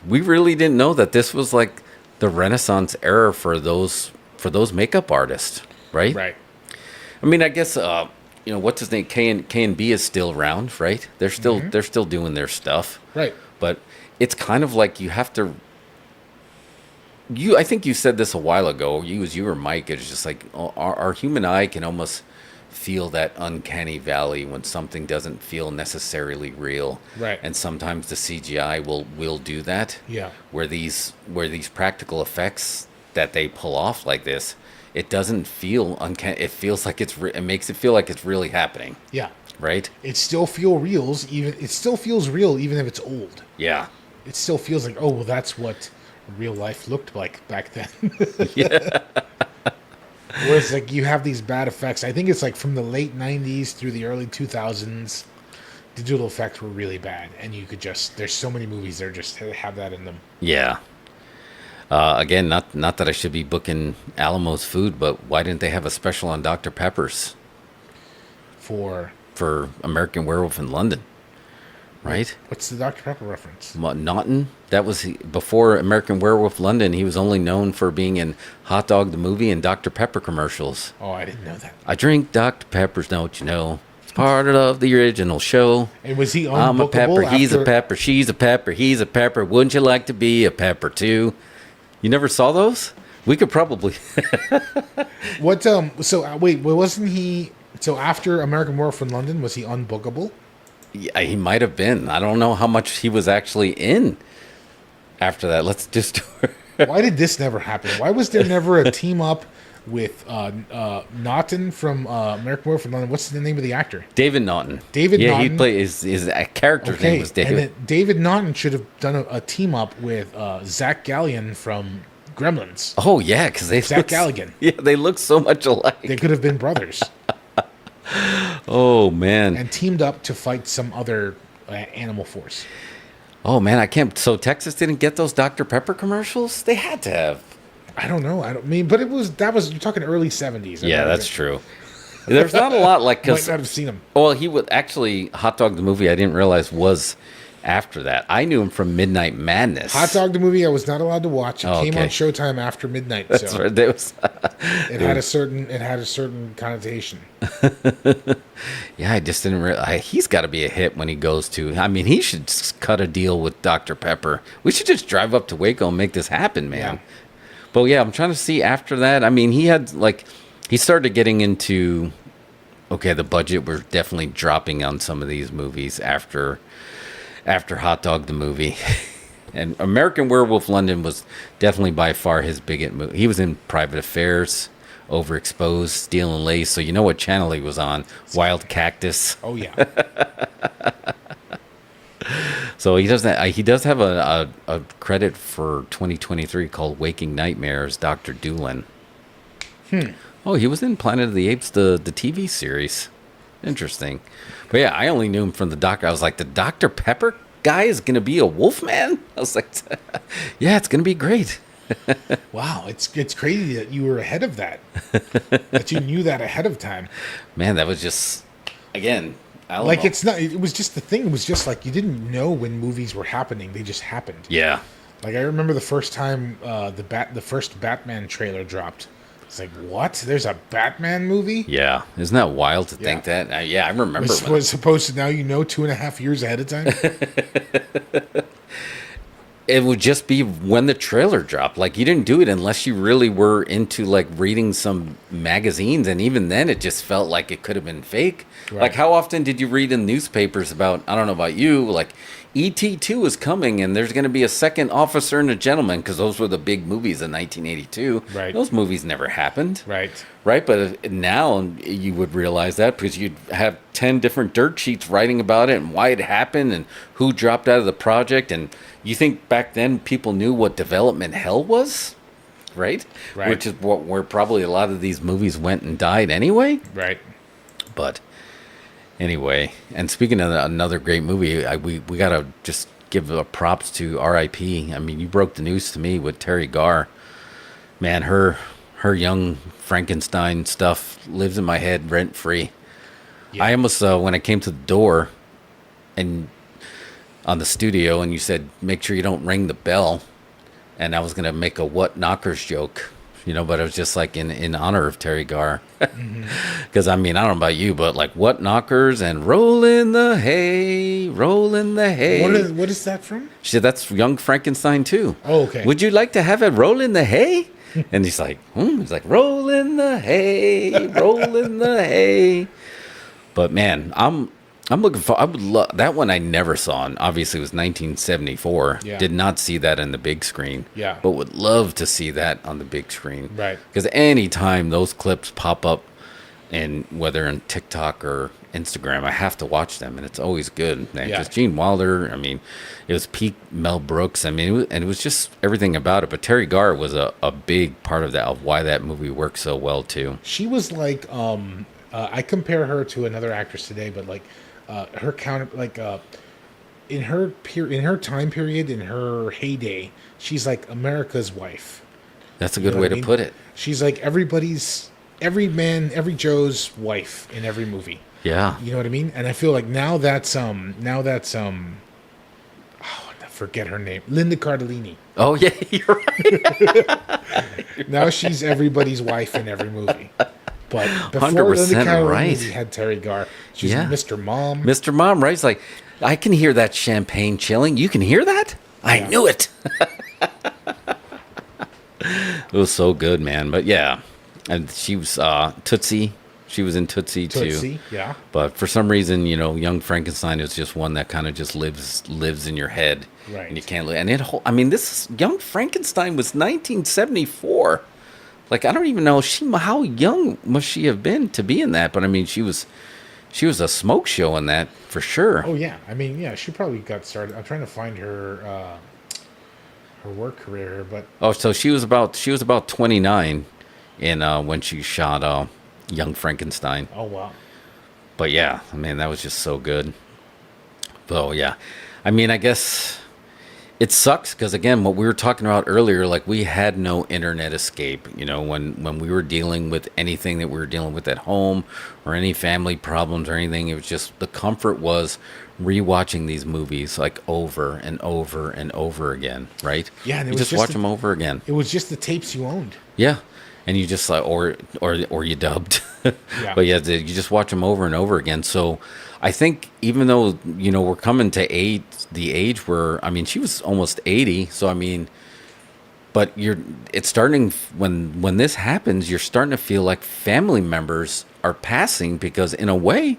we really didn't know that this was like the Renaissance era for those makeup artists, right? Right. I mean, I guess what's his name? K&B is still around, right? They're still doing their stuff, Right. but it's kind of like you have to. I think you said this a while ago. You or Mike. It's just like our human eye can almost feel that uncanny valley when something doesn't feel necessarily real. Right. And sometimes the CGI will do that. Yeah. Where these practical effects that they pull off like this, it doesn't feel uncanny. It feels like it makes it feel like it's really happening. Yeah. Right? It still feels real even if it's old. Yeah. It still feels like, oh well, that's what real life looked like back then. Yeah. Whereas like you have these bad effects. I think it's like from the late 90s through the early 2000s, digital effects were really bad, and you could there's so many movies that just have that in them. Yeah. Again, not that I should be booking Alamo's food, but why didn't they have a special on Dr. Pepper's For American Werewolf in London? Right? what's the Dr. Pepper reference? Naughton? That was before American Werewolf London. He was only known for being in Hot Dog the movie and Dr. Pepper commercials. Oh, I didn't know that. I drink Dr. Peppers, don't you know? It's part of the original show. And was he unbookable? I'm a pepper, he's a after- pepper, she's a pepper, he's a pepper. Wouldn't you like to be a pepper too? You never saw those? We could probably. What? So wait, wasn't he? So after American Werewolf in London, was he unbookable? Yeah, he might have been. I don't know how much he was actually in after that. Let's just. Why did this never happen? Why was there never a team up with Naughton from American Werewolf in London? What's the name of the actor? David Naughton. David yeah, Naughton. he played his character's name was David. And then David Naughton should have done a team up with Zach Galligan from Gremlins. Oh yeah, because they Zach Galligan. Yeah, they look so much alike. They could have been brothers Oh man. and teamed up to fight some other animal force. Oh man, I can't. So Texas didn't get those Dr. Pepper commercials? They had to have. I don't know. But you're talking early 70s. Yeah, that's true. There's not a lot like Might because. not have seen him. Well, he would actually Hot Dog the movie. I didn't realize was after that. I knew him from Midnight Madness. Hot Dog the movie I was not allowed to watch. It Oh, came okay. on Showtime after midnight, That's so right. There was, it had a certain connotation. yeah, I just didn't realize. He's got to be a hit when he goes to. I mean, he should cut a deal with Dr. Pepper. We should just drive up to Waco and make this happen, man. Yeah. But yeah, I'm trying to see after that. I mean, he started getting into. Okay, the budget was definitely dropping on some of these movies after Hot Dog the movie. And American Werewolf London was definitely by far his biggest movie. He was in Private Affairs, Overexposed, Steel and Lace. So you know what channel he was on? Wild Cactus. Oh yeah, So he does have a credit for 2023 called Waking Nightmares, Dr. Doolin. Oh, he was in Planet of the Apes, the TV series. Interesting. But yeah, I only knew him from the Doctor. I was like, the Dr. Pepper guy is going to be a Wolfman? I was like, yeah, it's going to be great. wow, it's crazy that you were ahead of that. That you knew that ahead of time. Man, that was just, again, I don't Like know. it's not. It was just the thing. It was just like you didn't know when movies were happening. They just happened. Yeah. Like I remember the first time the first Batman trailer dropped. It's like, what? There's a Batman movie? Yeah. Isn't that wild to think Yeah. that? Yeah, I remember. Was supposed to now 2.5 years ahead of time. it would just be when the trailer dropped. Like, you didn't do it unless you really were into like reading some magazines, and even then it just felt like it could have been fake. Right. Like, how often did you read in newspapers about, I don't know about you, like ET2 is coming and there's going to be a second Officer and a Gentleman, because those were the big movies in 1982. Right. Those movies never happened. Right. Right, but now you would realize that, because you'd have 10 different dirt sheets writing about it and why it happened and who dropped out of the project. And you think back then people knew what development hell was, right? Right. Which is where probably a lot of these movies went and died anyway. Right. But anyway, and speaking of another great movie, we got to just give props to R.I.P. I mean, you broke the news to me with Terry Garr. Man, her young Frankenstein stuff lives in my head rent free. Yeah. I almost when I came to the door and on the studio, and you said make sure you don't ring the bell, and I was gonna make a what knockers joke, but it was just like in honor of Terry Garr, because I mean, I don't know about you, but like what knockers and roll in the hay, roll in the hay. What is that from? She said that's Young Frankenstein too. Oh, okay. Would you like to have it roll in the hay? And he's like, He's like, roll in the hay, roll in the hay. But man, I'm looking for. I would love that one. I never saw, and obviously it was 1974. Yeah. Did not see that on the big screen. Yeah. But would love to see that on the big screen. Right. Because anytime those clips pop up, and whether in TikTok or Instagram, I have to watch them, and it's always good. Yeah. Because Gene Wilder, I mean, it was peak Mel Brooks. I mean, it was just everything about it. But Terry Garr was a big part of that, of why that movie worked so well too. She was like, I compare her to another actress today, but like, her counter, like, in her time period, in her heyday, she's like America's wife. That's a good way to put it. She's like every Joe's wife in every movie. Yeah. You know what I mean? And I feel like now that's I forget her name. Linda Cardellini. Oh yeah, you're right. Now she's everybody's wife in every movie. But before 100% Linda Cardellini, right. we had Terry Garr. She's Mr. Mom. Mr. Mom, right? It's like, I can hear that champagne chilling. You can hear that? I knew it. It was so good, man. But yeah, and she was Tootsie. She was in Tootsie too. Tootsie, yeah. But for some reason, Young Frankenstein is just one that kind of just lives in your head, Right. And you can't. I mean, this Young Frankenstein was 1974. Like, I don't even know how young must she have been to be in that. But I mean, she was a smoke show in that for sure. Oh yeah, I mean, yeah, she probably got started. I'm trying to find her work career, but So she was about 29 in when she shot Young Frankenstein. oh wow, But yeah, I mean, that was just so good. So yeah, I mean, I guess it sucks because, again, what we were talking about earlier, like, we had no internet escape, when we were dealing with anything that we were dealing with at home or any family problems or anything. It was just, the comfort was rewatching these movies like over and over and over again, right? Yeah, and it you was just watch them over again. it was just the tapes you owned. Yeah. And you just like, or you dubbed, Yeah. But yeah, you just watch them over and over again. So I think even though, we're coming to the age where, I mean, she was almost 80. So, I mean, but it's starting when this happens, you're starting to feel like family members are passing, because in a way,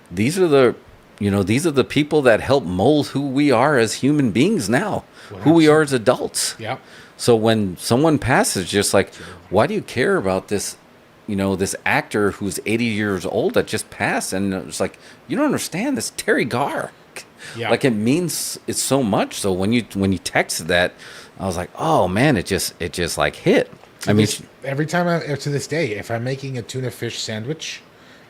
these are the people that help mold who we are as human beings now, who we are as adults. Yeah. So when someone passes, just like, why do you care about this, this actor who's 80 years old that just passed? And it's like, you don't understand, this Terry Garr. Yeah. Like, it means it's so much. So when you texted that, I was like, oh man, it just like hit. I mean, Every time to this day, if I'm making a tuna fish sandwich,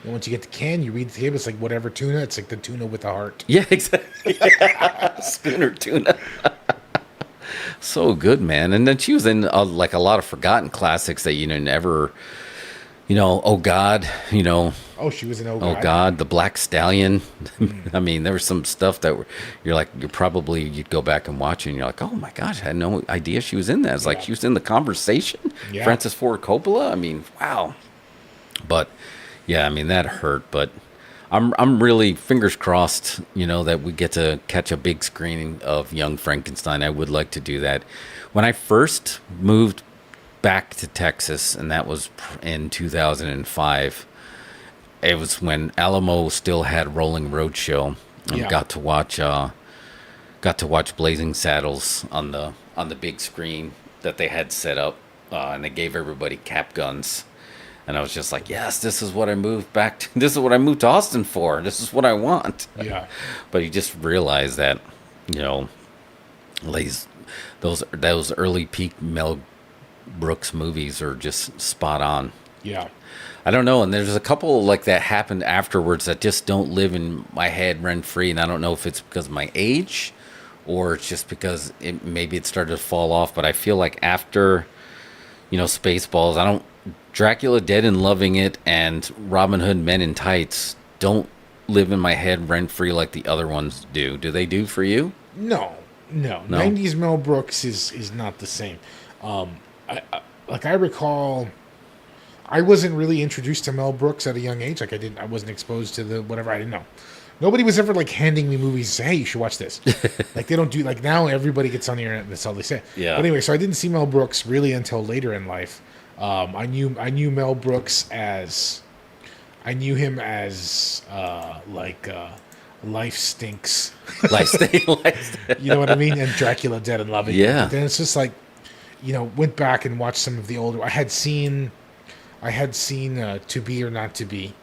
and once you get the can, you read the table, it's like whatever tuna, it's like the tuna with a heart. yeah, exactly. Schooner tuna. So good, man. And then she was in like a lot of forgotten classics that never, Oh God, Oh, she was in Oh God, The Black Stallion. I mean, there was some stuff that you'd go back and watch, and you're like, oh my gosh, I had no idea she was in that. It's like she was in The Conversation. Yeah. Francis Ford Coppola. I mean, wow. But yeah, I mean, that hurt. But I'm really fingers crossed, that we get to catch a big screening of Young Frankenstein. I would like to do that. When I first moved back to Texas, and that was in 2005, it was when Alamo still had Rolling Roadshow, and Yeah. got to watch Blazing Saddles on the big screen that they had set up, and they gave everybody cap guns. And I was just like, yes, this is what I moved back to. This is what I moved to Austin for. This is what I want. Yeah. But you just realize that, like those early peak Mel Brooks movies are just spot on. Yeah. I don't know, and there's a couple like that happened afterwards that just don't live in my head rent free, and I don't know if it's because of my age or it's just because maybe it started to fall off. But I feel like after, Spaceballs, Dracula Dead and Loving It and Robin Hood Men in Tights don't live in my head rent free like the other ones do. Do they do for you? No. 90s Mel Brooks is not the same. I recall, I wasn't really introduced to Mel Brooks at a young age. I wasn't exposed to the whatever. I didn't know. Nobody was ever handing me movies and say, hey, you should watch this. They don't do, now everybody gets on the internet and that's all they say. Yeah. But anyway, so I didn't see Mel Brooks really until later in life. I knew Mel Brooks as, Life Stinks. Life. You know what I mean? And Dracula Dead and Loving It. Yeah. But then it's just went back and watched some of the older. I had seen To Be or Not to Be,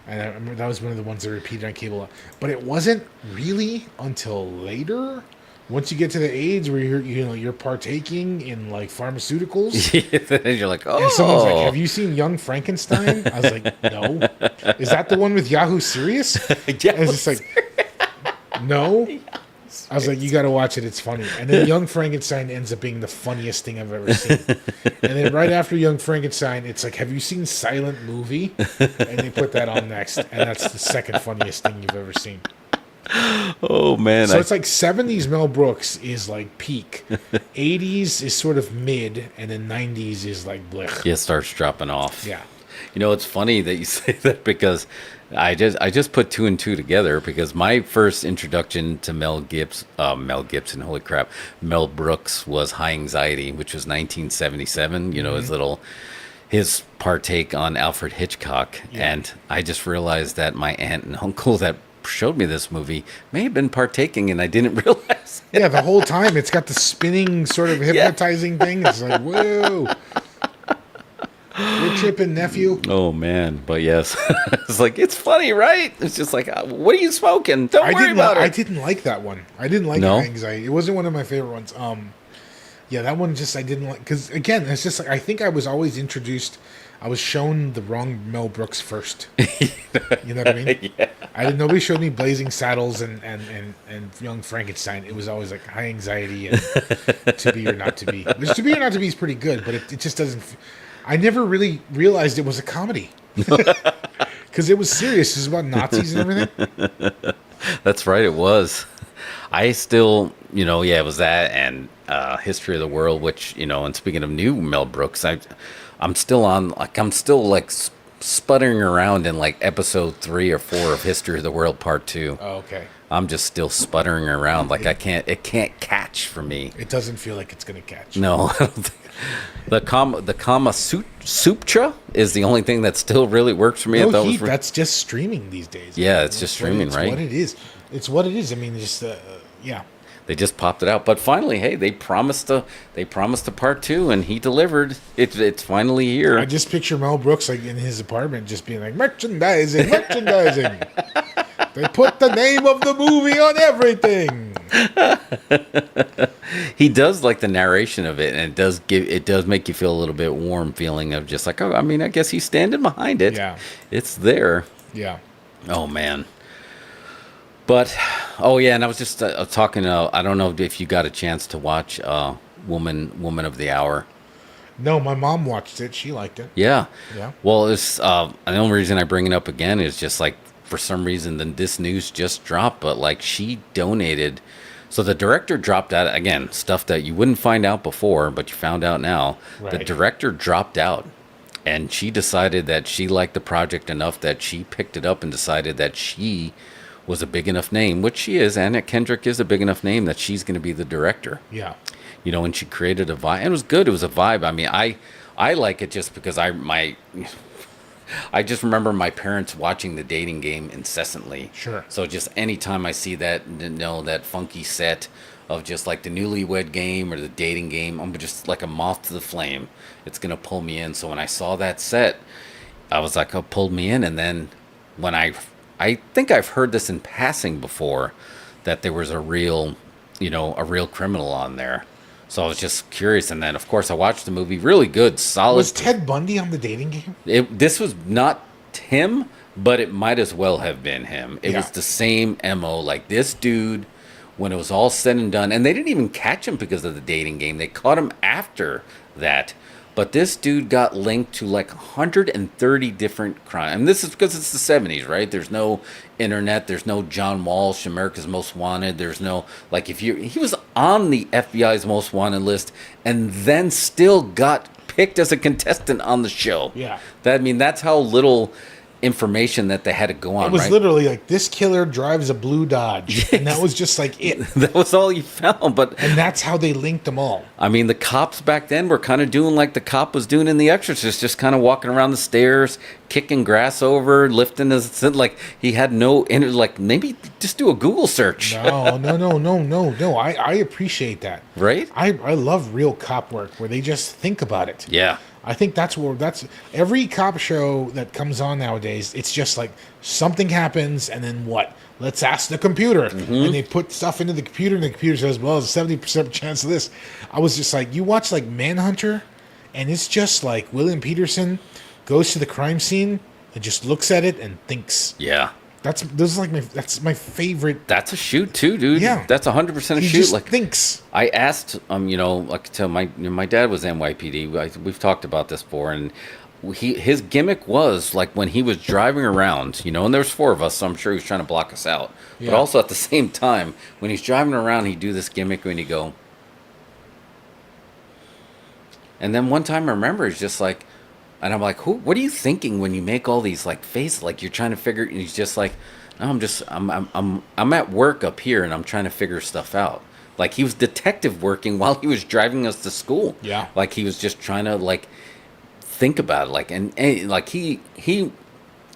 and I remember that was one of the ones that repeated on cable. But it wasn't really until later, once you get to the age where you're partaking in pharmaceuticals. Then you're like, oh. And someone's like, "Have you seen Young Frankenstein?" I was like, "No." Is that the one with Yahoo Serious? Yeah. I was just like, "No." I was like, you got to watch it. It's funny. And then Young Frankenstein ends up being the funniest thing I've ever seen. And then right after Young Frankenstein, it's like, have you seen Silent Movie? And they put that on next. And that's the second funniest thing you've ever seen. Oh, man. So it's 70s Mel Brooks is peak. 80s is sort of mid. And then 90s is blech. Yeah, it starts dropping off. Yeah. It's funny that you say that because I just put two and two together because my first introduction to Mel Gibson, holy crap, Mel Brooks was High Anxiety, which was 1977. His partake on Alfred Hitchcock, and I just realized that my aunt and uncle that showed me this movie may have been partaking, and I didn't realize. Yeah, the whole time it's got the spinning sort of hypnotizing thing. It's like, whoa. You're tripping, nephew. Oh, man. But yes, it's funny, right? It's just what are you smoking? Don't worry about it. I didn't like that one. I didn't like Anxiety. It wasn't one of my favorite ones. Yeah, that one just I didn't like. Because, again, it's just I think I was always introduced. I was shown the wrong Mel Brooks first. You know what I mean? Yeah. Nobody showed me Blazing Saddles and Young Frankenstein. It was always High Anxiety and To Be or Not to Be. Which To Be or Not to Be is pretty good, but it just doesn't. I never really realized it was a comedy because it was serious. It was about Nazis and everything. That's right. It was. I still, it was that and History of the World, which, and speaking of new Mel Brooks, I'm still on, sputtering around in episode 3 or 4 of History of the World Part 2. Oh, okay. I'm just still sputtering around. It can't catch for me. It doesn't feel like it's going to catch. No, I don't think. The Kama Sutra is the only thing that still really works for me. No, that's just streaming these days. Yeah, it's just streaming, right? It's what it is. It's what it is. I mean, just yeah. They just popped it out, but finally, hey, they promised a part 2, and he delivered. It's finally here. I just picture Mel Brooks in his apartment, just being like merchandising. They put the name of the movie on everything. He does the narration of it, and it does make you feel a little bit warm feeling of just I guess he's standing behind it. Yeah, it's there. Yeah. Oh man. But and I was just talking. I don't know if you got a chance to watch Woman of the Hour. No, my mom watched it. She liked it. Yeah. Yeah. Well, it's the only reason I bring it up again is just for some reason then this news just dropped, but she donated. So the director dropped out again, stuff that you wouldn't find out before, but you found out now. Right. The director dropped out And she decided that she liked the project enough that she picked it up and decided that she was a big enough name, which she is. Anna Kendrick is a big enough name that she's going to be the director. Yeah. You know, and she created a vibe. And it was good. It was a vibe. I mean, I like it just because I just remember my parents watching The Dating Game incessantly. Sure. So just anytime I see that, that funky set of just like the Newlywed Game or the Dating Game, I'm just like a moth to the flame. It's going to pull me in. So when I saw that set, I was like, it pulled me in. And then when I think I've heard this in passing before, that there was a real criminal on there. So I was just curious, and then of course I watched the movie. Really good, solid. Was Ted Bundy on The Dating Game? This was not him, but it might as well have been him. It was the same MO. Like this dude, when it was all said and done, and they didn't even catch him because of The Dating Game. They caught him after that. But this dude got linked to like 130 different crimes. And this is because it's the 70s, right? There's no internet. There's no John Walsh, America's Most Wanted. There's no, like, he was on the FBI's Most Wanted list and then still got picked as a contestant on the show. Yeah. That's how little information that they had to go on. It was right? literally like, this killer drives a blue Dodge, and that was just like it. That was all you found. And that's how they linked them all. I mean, the cops back then were kind of doing like the cop was doing in The Exorcist, just kind of walking around the stairs, kicking grass over, lifting his, like he had like maybe just do a Google search. No. I appreciate that. Right? I love real cop work where they just think about it. Yeah. I think that's every cop show that comes on nowadays. It's just like something happens, and then what? Let's ask the computer, and they put stuff into the computer, and the computer says, "Well, there's a 70% chance of this." I was just like, you watch like Manhunter, and it's just like William Peterson goes to the crime scene and just looks at it and thinks. Yeah. That's my favorite. That's a shoot too, dude. Yeah, that's 100% a he shoot. Just like thinks. I asked, like to my dad was NYPD. We've talked about this before, and his gimmick was like when he was driving around, and there's 4 of us, so I'm sure he was trying to block us out. Yeah. But also at the same time, when he's driving around, he'd do this gimmick when he go. And then one time I remember it's just like, and I'm like, what are you thinking when you make all these like faces, like you're trying to figure? And he's just like, no, I'm at work up here and I'm trying to figure stuff out. Like he was detective working while he was driving us to school. Yeah. Like he was just trying to like think about it. Like and like he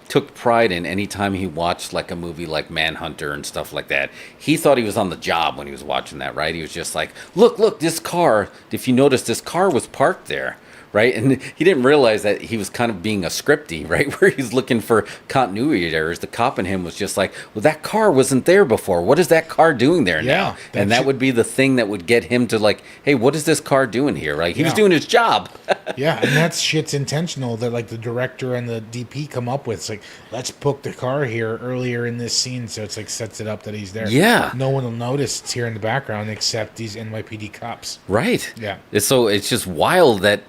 took pride in any time he watched like a movie like Manhunter and stuff like that. He thought he was on the job when he was watching that, right? He was just like, look, this car, if you notice, this car was parked there. Right, and he didn't realize that he was kind of being a scripty, right, where he's looking for continuity errors. The cop in him was just like, well, that car wasn't there before. What is that car doing there now? And that would be the thing that would get him to like, hey, what is this car doing here? Right, he was doing his job. Yeah, and that shit's intentional. That like the director and the DP come up with. It's like, let's book the car here earlier in this scene, so it's like sets it up that he's there. Yeah, no one will notice it's here in the background except these NYPD cops. Right. Yeah. It's just wild that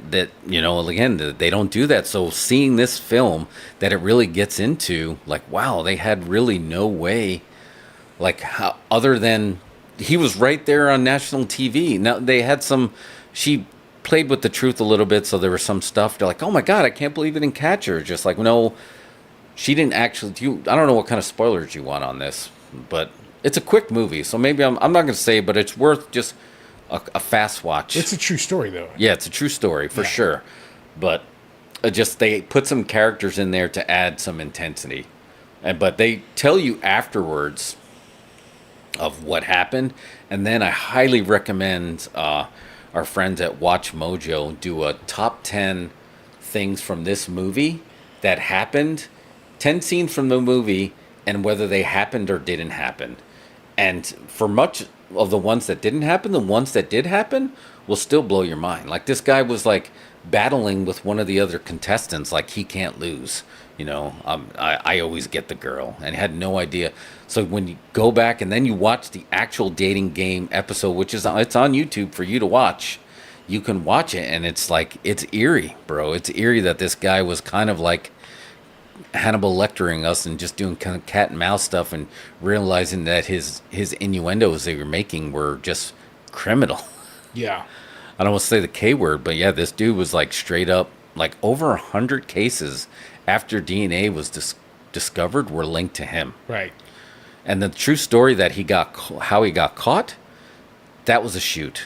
again, they don't do that. So seeing this film, that it really gets into like, wow, they had really no way, like how other than he was right there on national TV. Now they had she played with the truth a little bit, so there was some stuff. They're like, oh my god, I can't believe it didn't catch her. Just like, no, she didn't actually. I don't know what kind of spoilers you want on this, but it's a quick movie, so maybe I'm not going to say, but it's worth just a fast watch. It's a true story, though. Yeah, it's a true story for sure. But just they put some characters in there to add some intensity, but they tell you afterwards of what happened, and then I highly recommend our friends at Watch Mojo do a top 10 things from this movie that happened, 10 scenes from the movie, and whether they happened or didn't happen. And for much of the ones that didn't happen, the ones that did happen will still blow your mind. Like this guy was like battling with one of the other contestants, like he can't lose. I always get the girl, and had no idea. So when you go back and then you watch the actual Dating Game episode, which it's on YouTube for you to watch, you can watch it, and it's like, it's eerie, bro. It's eerie that this guy was kind of like Hannibal Lectering us and just doing kind of cat and mouse stuff, and realizing that his innuendos they were making were just criminal. Yeah. I don't want to say the K word, but yeah, this dude was like straight up like over 100 cases after DNA was discovered were linked to him. Right. And the true story that how he got caught, that was a shoot.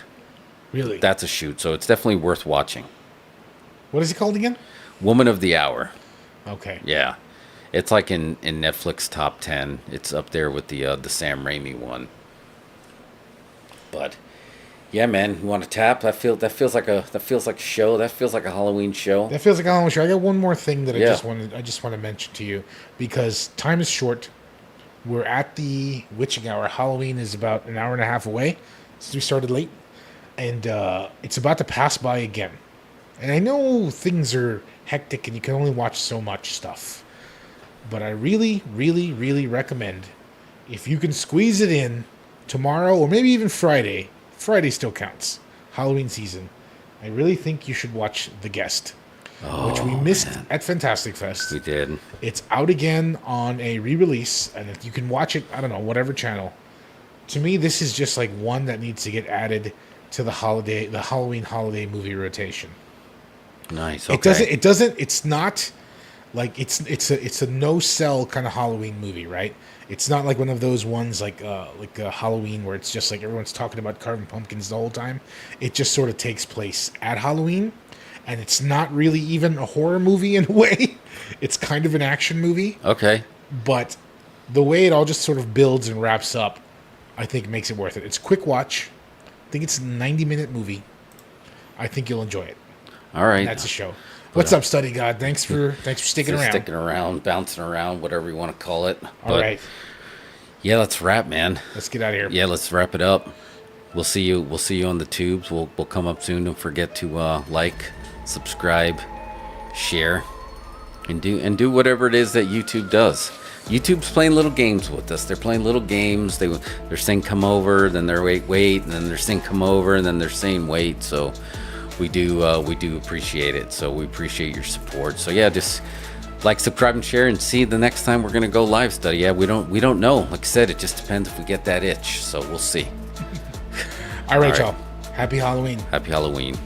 Really? That's a shoot. So it's definitely worth watching. What is it called again? Woman of the Hour. Okay. Yeah. It's like in Netflix top 10. It's up there with the Sam Raimi one. But yeah, man, you want to tap? That feels like a show. That feels like a Halloween show. That feels like a Halloween show. I got one more thing that Yeah. I just want to mention to you because time is short. We're at the witching hour. Halloween is about an hour and a half away since we started late, and it's about to pass by again. And I know things are hectic and you can only watch so much stuff, but I really, really, really recommend if you can squeeze it in tomorrow or maybe even Friday. Friday still counts. Halloween season. I really think you should watch The Guest, which we missed at Fantastic Fest. We did. It's out again on a re-release, and if you can watch it, I don't know, whatever channel. To me, this is just like one that needs to get added to the Halloween holiday movie rotation. Nice. Okay. It's not like it's a no-sell kind of Halloween movie, right? It's not like one of those ones like Halloween where it's just like everyone's talking about carving pumpkins the whole time. It just sort of takes place at Halloween, and it's not really even a horror movie in a way. It's kind of an action movie. Okay. But the way it all just sort of builds and wraps up, I think makes it worth it. It's a quick watch. I think it's a 90-minute movie. I think you'll enjoy it. All right. And that's a show. What's up, Study God? Thanks for sticking around. Sticking around, bouncing around, whatever you want to call it. All right. Yeah, let's wrap, man. Let's get out of here. Yeah, let's wrap it up. We'll see you on the tubes. We'll come up soon. Don't forget to like, subscribe, share, and do whatever it is that YouTube does. YouTube's playing little games with us. They're playing little games. They're saying come over, then they're wait, and then they're saying come over, and then they're saying wait. So we do appreciate it. So we appreciate your support. So yeah, just like, subscribe, and share, and see the next time we're gonna go live, Study. Yeah, we don't know. Like I said, it just depends if we get that itch. So we'll see. All right, y'all. Happy Halloween. Happy Halloween.